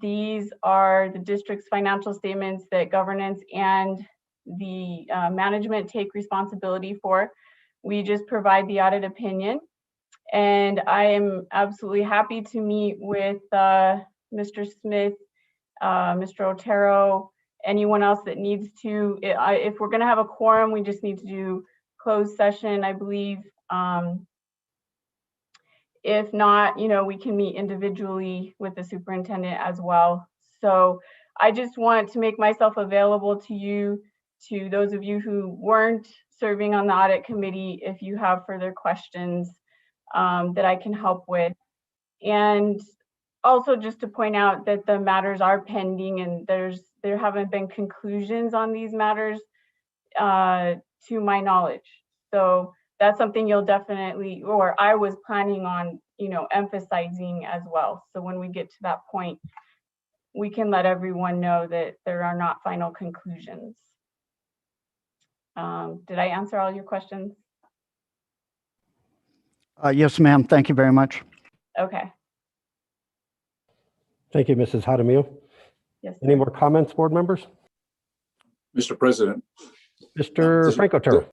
Speaker 15: These are the district's financial statements that governance and the management take responsibility for. We just provide the audit opinion. And I am absolutely happy to meet with Mr. Smith, Mr. Otero, anyone else that needs to. If we're going to have a quorum, we just need to do closed session, I believe. If not, we can meet individually with the superintendent as well. So I just want to make myself available to you, to those of you who weren't serving on the audit committee, if you have further questions that I can help with. And also just to point out that the matters are pending and there haven't been conclusions on these matters to my knowledge. So that's something you'll definitely, or I was planning on, emphasizing as well. So when we get to that point, we can let everyone know that there are not final conclusions. Did I answer all your questions?
Speaker 2: Yes, ma'am. Thank you very much.
Speaker 15: Okay.
Speaker 1: Thank you, Mrs. Jaramillo.
Speaker 15: Yes.
Speaker 1: Any more comments, board members?
Speaker 7: Mr. President.
Speaker 1: Mr. Frank Otero.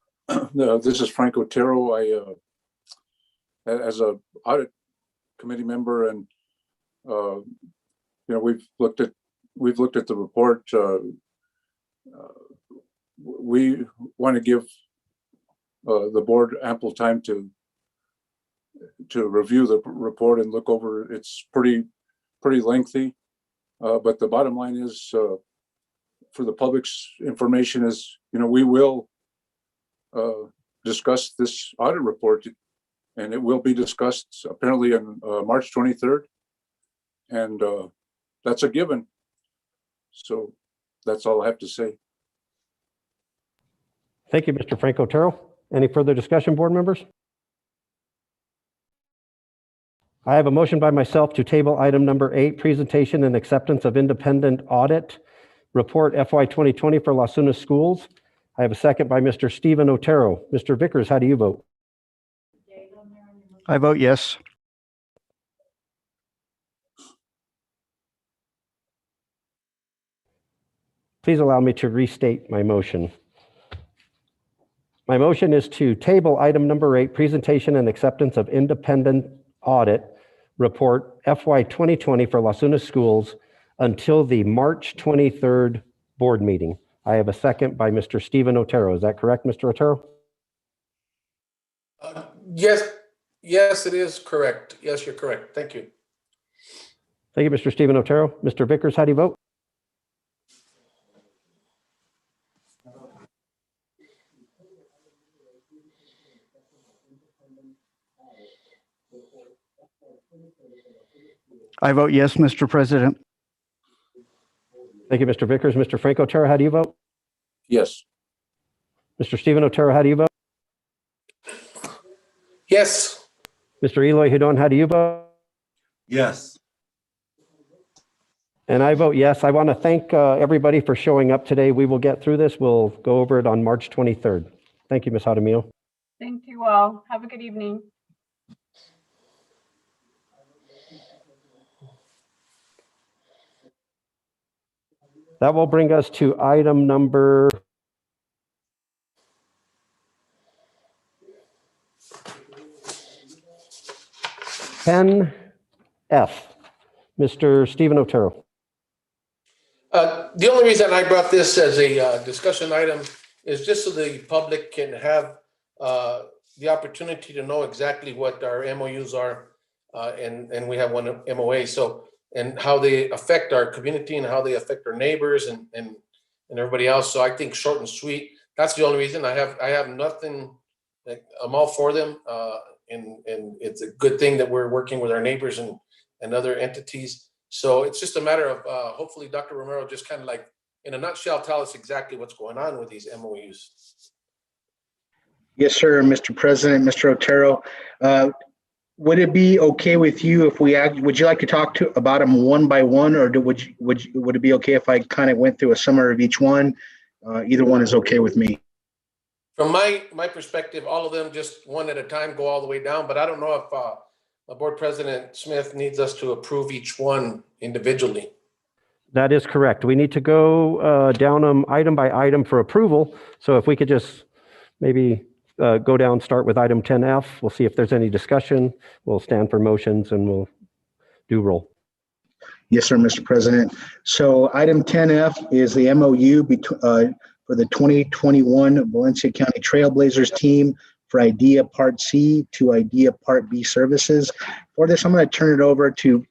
Speaker 7: No, this is Frank Otero. I, as a audit committee member, and we've looked at the report. We want to give the board ample time to review the report and look over. It's pretty lengthy, but the bottom line is, for the public's information, is we will discuss this audit report, and it will be discussed apparently on March 23rd. And that's a given. So that's all I have to say.
Speaker 1: Thank you, Mr. Frank Otero. Any further discussion, board members? I have a motion by myself to table item number 8, presentation and acceptance of independent audit report FY 2020 for Las Lunas Schools. I have a second by Mr. Stephen Otero. Mr. Vickers, how do you vote?
Speaker 2: I vote yes.
Speaker 1: Please allow me to restate my motion. My motion is to table item number 8, presentation and acceptance of independent audit report FY 2020 for Las Lunas Schools until the March 23rd board meeting. I have a second by Mr. Stephen Otero. Is that correct, Mr. Otero?
Speaker 4: Yes, it is correct. Yes, you're correct. Thank you.
Speaker 1: Thank you, Mr. Stephen Otero. Mr. Vickers, how do you vote?
Speaker 2: I vote yes, Mr. President.
Speaker 1: Thank you, Mr. Vickers. Mr. Frank Otero, how do you vote?
Speaker 7: Yes.
Speaker 1: Mr. Stephen Otero, how do you vote?
Speaker 4: Yes.
Speaker 1: Mr. Eloy Hidon, how do you vote?
Speaker 3: Yes.
Speaker 1: And I vote yes. I want to thank everybody for showing up today. We will get through this. We'll go over it on March 23rd. Thank you, Ms. Jaramillo.
Speaker 15: Thank you all. Have a good evening.
Speaker 1: That will bring us to item number 10F. Mr. Stephen Otero.
Speaker 4: The only reason I brought this as a discussion item is just so the public can have the opportunity to know exactly what our MOUs are, and we have one MOA. So, and how they affect our community and how they affect our neighbors and everybody else. So I think short and sweet. That's the only reason. I have nothing. I'm all for them, and it's a good thing that we're working with our neighbors and other entities. So it's just a matter of hopefully Dr. Romero just kind of like in a nutshell tell us exactly what's going on with these MOUs.
Speaker 5: Yes, sir, Mr. President, Mr. Otero. Would it be okay with you if would you like to talk about them one by one, or would it be okay if I kind of went through a summary of each one? Either one is okay with me.
Speaker 4: From my perspective, all of them just one at a time go all the way down, but I don't know if Board President Smith needs us to approve each one individually.
Speaker 1: That is correct. We need to go down them item by item for approval. So if we could just maybe go down, start with item 10F. We'll see if there's any discussion. We'll stand for motions and we'll do roll.
Speaker 5: Yes, sir, Mr. President. So item 10F is the MOU for the 2021 Valencia County Trailblazers team for IDEA Part C to IDEA Part B services. For this, I'm going to turn it over to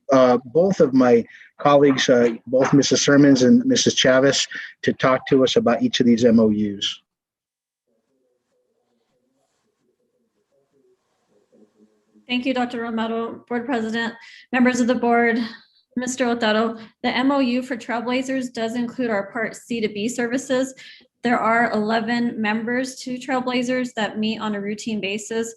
Speaker 5: both of my colleagues, both Mrs. Sermons and Mrs. Chavez, to talk to us about each of these MOUs.
Speaker 16: Thank you, Dr. Romero, Board President, members of the board, Mr. Otero. The MOU for Trailblazers does include our Part C to B services. There are 11 members to Trailblazers that meet on a routine basis.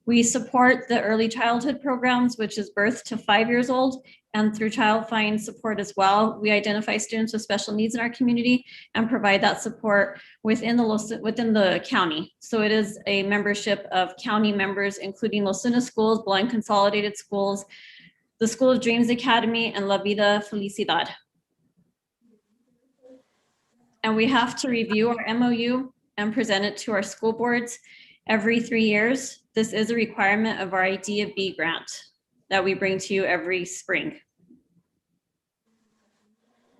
Speaker 16: We support the early childhood programs, which is birth to 5 years old, and through Child Find support as well. We identify students with special needs in our community and provide that support within the county. So it is a membership of county members, including Los Lunas Schools, Blind Consolidated Schools, the School of Dreams Academy, and La Vida Felicidad. And we have to review our MOU and present it to our school boards every 3 years. This is a requirement of our IDEA B grant that we bring to you every spring.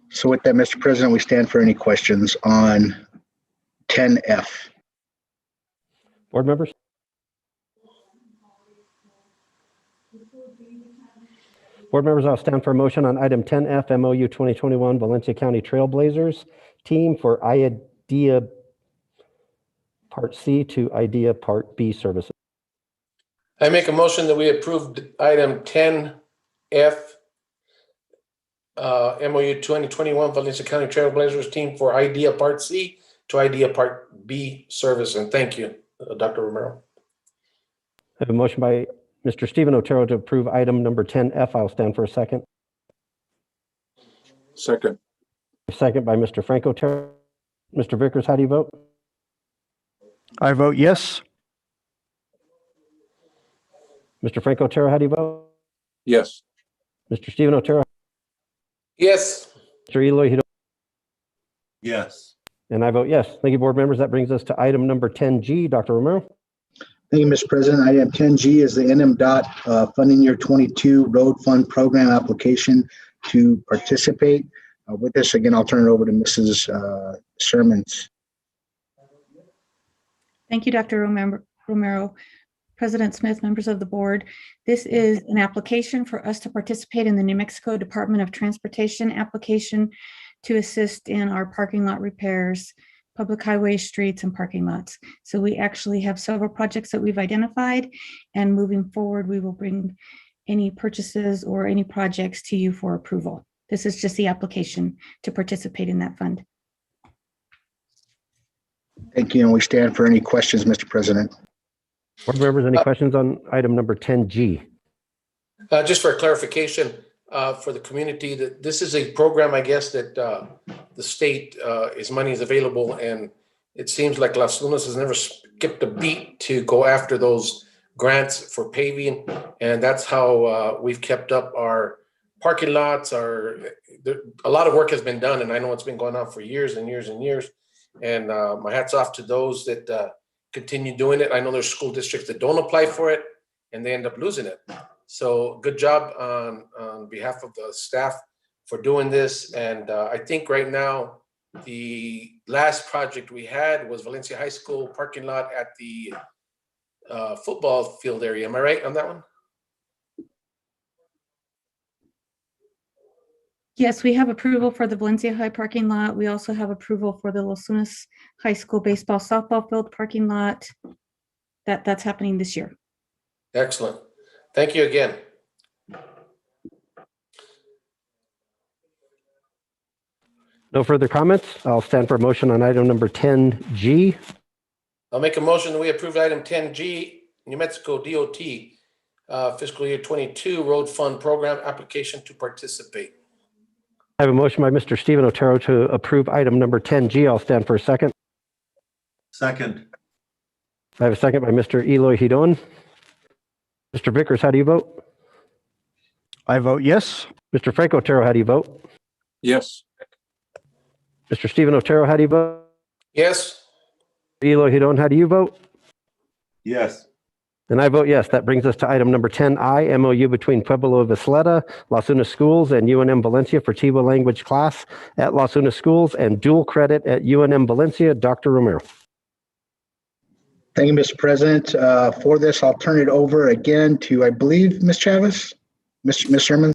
Speaker 5: So with that, Mr. President, we stand for any questions on 10F.
Speaker 1: Board members? Board members, I'll stand for a motion on item 10F, MOU 2021 Valencia County Trailblazers team for IDEA Part C to IDEA Part B services.
Speaker 4: I make a motion that we approved item 10F, MOU 2021 Valencia County Trailblazers team for IDEA Part C to IDEA Part B service. And thank you, Dr. Romero.
Speaker 1: I have a motion by Mr. Stephen Otero to approve item number 10F. I'll stand for a second.
Speaker 7: Second.
Speaker 1: Second by Mr. Frank Otero. Mr. Vickers, how do you vote?
Speaker 2: I vote yes.
Speaker 1: Mr. Frank Otero, how do you vote?
Speaker 7: Yes.
Speaker 1: Mr. Stephen Otero?
Speaker 4: Yes.
Speaker 1: Mr. Eloy Hidon?
Speaker 3: Yes.
Speaker 1: And I vote yes. Thank you, board members. That brings us to item number 10G. Dr. Romero?
Speaker 5: Thank you, Mr. President. Item 10G is the NMDOT funding year 22 road fund program application to participate. With this, again, I'll turn it over to Mrs. Sermons.
Speaker 17: Thank you, Dr. Romero. President Smith, members of the board. This is an application for us to participate in the New Mexico Department of Transportation application to assist in our parking lot repairs, public highways, streets, and parking lots. So we actually have several projects that we've identified, and moving forward, we will bring any purchases or any projects to you for approval. This is just the application to participate in that fund.
Speaker 5: Thank you, and we stand for any questions, Mr. President.
Speaker 1: Board members, any questions on item number 10G?
Speaker 4: Just for clarification, for the community, that this is a program, I guess, that the state money is available, and it seems like Las Lunas has never skipped a beat to go after those grants for paving, and that's how we've kept up our parking lots. A lot of work has been done, and I know it's been going on for years and years and years. And my hat's off to those that continue doing it. I know there's school districts that don't apply for it and they end up losing it. So good job on behalf of the staff for doing this. And I think right now, the last project we had was Valencia High School parking lot at the football field area. Am I right on that one?
Speaker 17: Yes, we have approval for the Valencia High parking lot. We also have approval for the Los Lunas High School baseball softball field parking lot. That's happening this year.
Speaker 4: Excellent. Thank you again.
Speaker 1: No further comments. I'll stand for a motion on item number 10G.
Speaker 4: I'll make a motion that we approve item 10G, New Mexico DOT fiscal year 22 road fund program application to participate.
Speaker 1: I have a motion by Mr. Stephen Otero to approve item number 10G. I'll stand for a second.
Speaker 3: Second.
Speaker 1: I have a second by Mr. Eloy Hidon. Mr. Vickers, how do you vote?
Speaker 2: I vote yes.
Speaker 1: Mr. Frank Otero, how do you vote?
Speaker 7: Yes.
Speaker 1: Mr. Stephen Otero, how do you vote?
Speaker 4: Yes.
Speaker 1: Eloy Hidon, how do you vote?
Speaker 3: Yes.
Speaker 1: And I vote yes. That brings us to item number 10I, MOU between Pueblo of Isleta, Las Unas Schools, and UNM Valencia for Tiwa language class at Las Unas Schools and dual credit at UNM Valencia. Dr. Romero.
Speaker 5: Thank you, Mr. President. For this, I'll turn it over again to, I believe, Ms. Chavez, Ms. Sherman.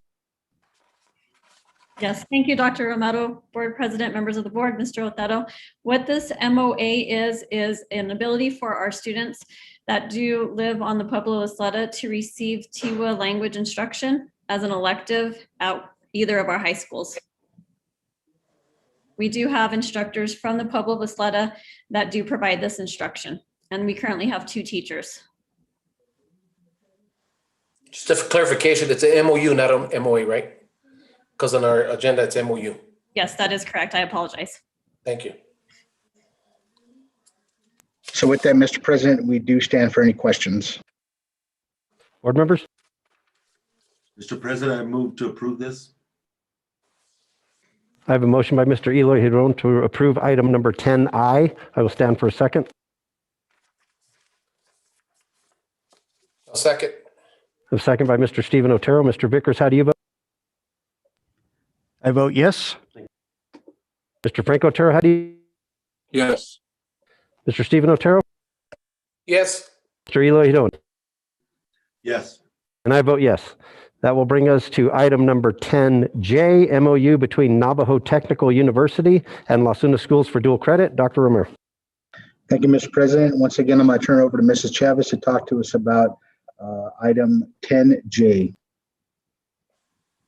Speaker 16: Yes, thank you, Dr. Romero, board president, members of the board, Mr. Otero. What this MOA is an ability for our students that do live on the Pueblo Isleta to receive Tiwa language instruction as an elective at either of our high schools. We do have instructors from the Pueblo Isleta that do provide this instruction, and we currently have 2 teachers.
Speaker 4: Just a clarification, it's a MOU, not a MOA, right? Because on our agenda, it's MOU.
Speaker 16: Yes, that is correct. I apologize.
Speaker 4: Thank you.
Speaker 5: So with that, Mr. President, we do stand for any questions.
Speaker 1: Board members?
Speaker 3: Mr. President, I move to approve this.
Speaker 1: I have a motion by Mr. Eloy Hidon to approve item number 10I. I will stand for a second.
Speaker 4: I'll second.
Speaker 1: A second by Mr. Stephen Otero. Mr. Vickers, how do you vote?
Speaker 2: I vote yes.
Speaker 1: Mr. Frank Otero, how do you?
Speaker 7: Yes.
Speaker 1: Mr. Stephen Otero?
Speaker 4: Yes.
Speaker 1: Mr. Eloy Hidon?
Speaker 3: Yes.
Speaker 1: And I vote yes. That will bring us to item number 10J, MOU between Navajo Technical University and Las Unas Schools for dual credit. Dr. Romero.
Speaker 5: Thank you, Mr. President. Once again, I'm going to turn it over to Mrs. Chavez to talk to us about item 10J.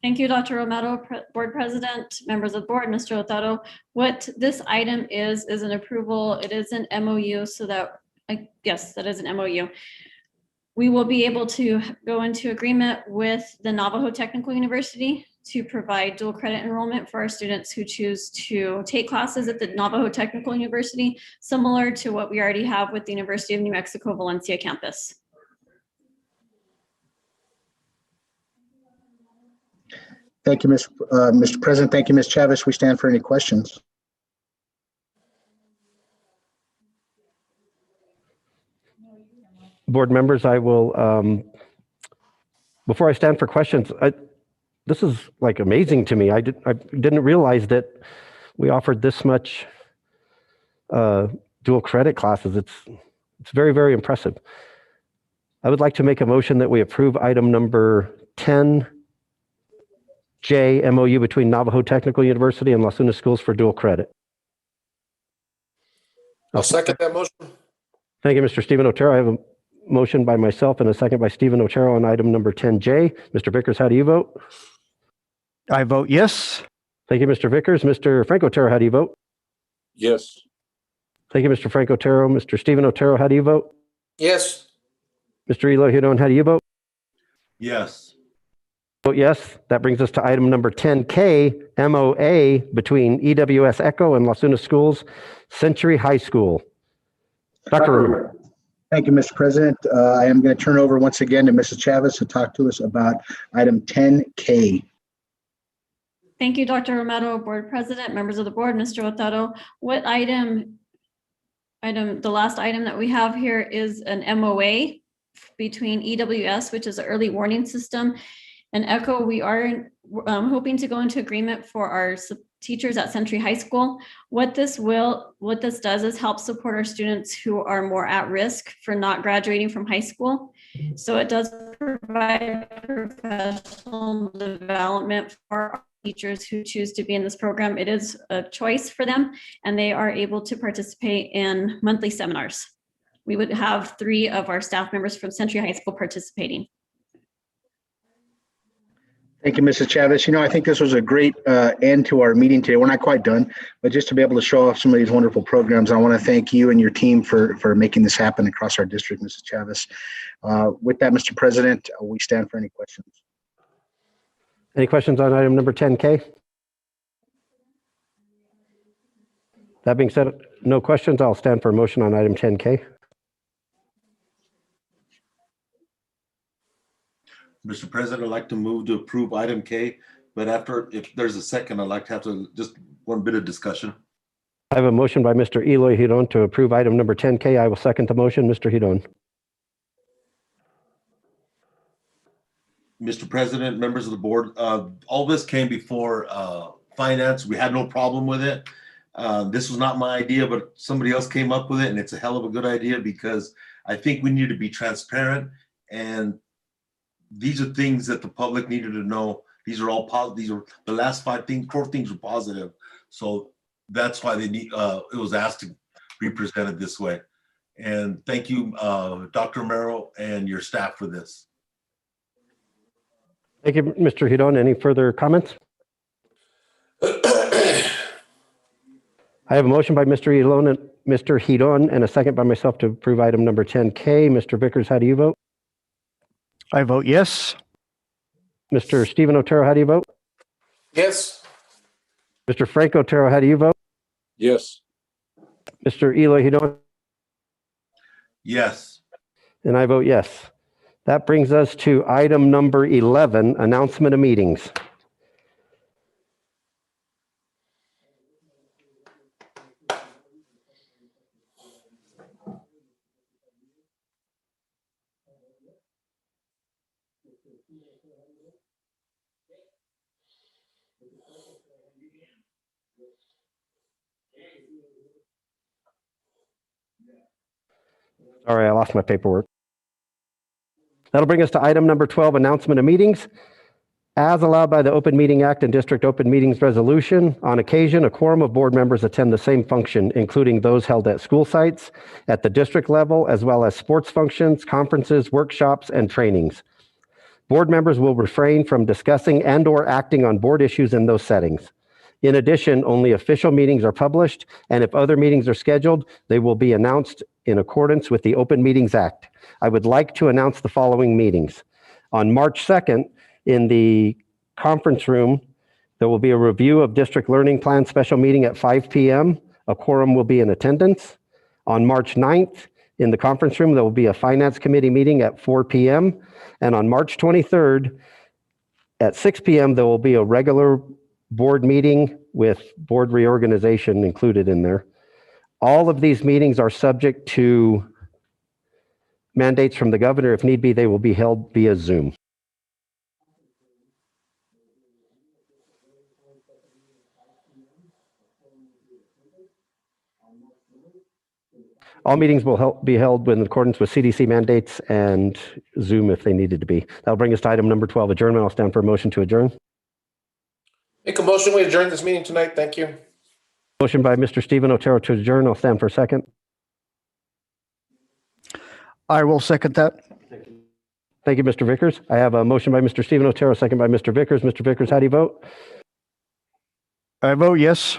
Speaker 16: Thank you, Dr. Romero, Board President, members of the board, Mr. Otero. What this item is an approval. It is an MOU, so that, yes, that is an MOU. We will be able to go into agreement with the Navajo Technical University to provide dual credit enrollment for our students who choose to take classes at the Navajo Technical University, similar to what we already have with the University of New Mexico Valencia campus.
Speaker 5: Thank you, Mr. President. Thank you, Ms. Chavez. We stand for any questions.
Speaker 1: Board members, I will, before I stand for questions, this is like amazing to me. I didn't realize that we offered this much dual credit classes. It's very, very impressive. I would like to make a motion that we approve item number 10J, MOU between Navajo Technical University and Las Lunas Schools for dual credit.
Speaker 4: I'll second that motion.
Speaker 1: Thank you, Mr. Stephen Otero. I have a motion by myself and a second by Stephen Otero on item number 10J. Mr. Vickers, how do you vote?
Speaker 2: I vote yes.
Speaker 1: Thank you, Mr. Vickers. Mr. Frank Otero, how do you vote?
Speaker 7: Yes.
Speaker 1: Thank you, Mr. Frank Otero. Mr. Stephen Otero, how do you vote?
Speaker 4: Yes.
Speaker 1: Mr. Eloy Hidon, how do you vote?
Speaker 3: Yes.
Speaker 1: Vote yes. That brings us to item number 10K, MOA between EWS Echo and Las Lunas Schools, Century High School. Dr. Romero.
Speaker 5: Thank you, Mr. President. I am going to turn over once again to Mrs. Chavez to talk to us about item 10K.
Speaker 16: Thank you, Dr. Romero, Board President, members of the board, Mr. Otero. What the last item that we have here is an MOA between EWS, which is an early warning system, and ECHO. We are hoping to go into agreement for our teachers at Century High School. What this does is help support our students who are more at risk for not graduating from high school. So it does provide professional development for our teachers who choose to be in this program. It is a choice for them, and they are able to participate in monthly seminars. We would have 3 of our staff members from Century High School participating.
Speaker 5: Thank you, Mrs. Chavez. I think this was a great end to our meeting today. We're not quite done, but just to be able to show off some of these wonderful programs, I want to thank you and your team for making this happen across our district, Mrs. Chavez. With that, Mr. President, we stand for any questions.
Speaker 1: Any questions on item number 10K? That being said, no questions. I'll stand for a motion on item 10K.
Speaker 3: Mr. President, I'd like to move to approve item K, but if there's a second, I'd like to have just one bit of discussion.
Speaker 1: I have a motion by Mr. Eloy Hidon to approve item number 10K. I will second the motion. Mr. Hidon.
Speaker 3: Mr. President, members of the board, all this came before finance. We had no problem with it. This was not my idea, but somebody else came up with it, and it's a hell of a good idea because I think we need to be transparent, and these are things that the public needed to know. These are all positive. These are the last 4 things were positive. So that's why it was asked to be presented this way. And thank you, Dr. Romero and your staff for this.
Speaker 1: Thank you, Mr. Hidon. Any further comments? I have a motion by Mr. Hidon and a second by myself to approve item number 10K. Mr. Vickers, how do you vote?
Speaker 2: I vote yes.
Speaker 1: Mr. Stephen Otero, how do you vote?
Speaker 4: Yes.
Speaker 1: Mr. Frank Otero, how do you vote?
Speaker 7: Yes.
Speaker 1: Mr. Eloy Hidon?
Speaker 3: Yes.
Speaker 1: And I vote yes. That brings us to item number 11, announcement of meetings. Sorry, I lost my paperwork. That'll bring us to item number 12, announcement of meetings. As allowed by the Open Meeting Act and District Open Meetings Resolution, on occasion, a quorum of board members attend the same function, including those held at school sites, at the district level, as well as sports functions, conferences, workshops, and trainings. Board members will refrain from discussing and/or acting on board issues in those settings. In addition, only official meetings are published, and if other meetings are scheduled, they will be announced in accordance with the Open Meetings Act. I would like to announce the following meetings. On March 2nd, in the conference room, there will be a review of district learning plan special meeting at 5 p.m. A quorum will be in attendance. On March 9th, in the conference room, there will be a finance committee meeting at 4 p.m. And on March 23rd, at 6 p.m., there will be a regular board meeting with board reorganization included in there. All of these meetings are subject to mandates from the governor. If need be, they will be held via Zoom. All meetings will be held in accordance with CDC mandates and Zoom if they needed to be. That'll bring us to item number 12, adjournment. I'll stand for a motion to adjourn.
Speaker 4: Make a motion, we adjourn this meeting tonight. Thank you.
Speaker 1: Motion by Mr. Stephen Otero to adjourn. I'll stand for a second.
Speaker 2: I will second that.
Speaker 1: Thank you, Mr. Vickers. I have a motion by Mr. Stephen Otero, second by Mr. Vickers. Mr. Vickers, how do you vote?
Speaker 2: I vote yes.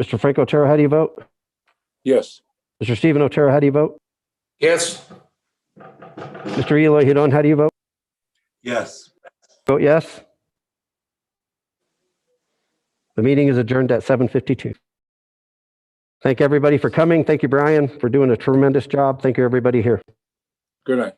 Speaker 1: Mr. Frank Otero, how do you vote?
Speaker 7: Yes.
Speaker 1: Mr. Stephen Otero, how do you vote?
Speaker 4: Yes.
Speaker 1: Mr. Eloy Hidon, how do you vote?
Speaker 3: Yes.
Speaker 1: Vote yes. The meeting is adjourned at 7:52. Thank everybody for coming. Thank you, Brian, for doing a tremendous job. Thank you, everybody here.
Speaker 7: Good night.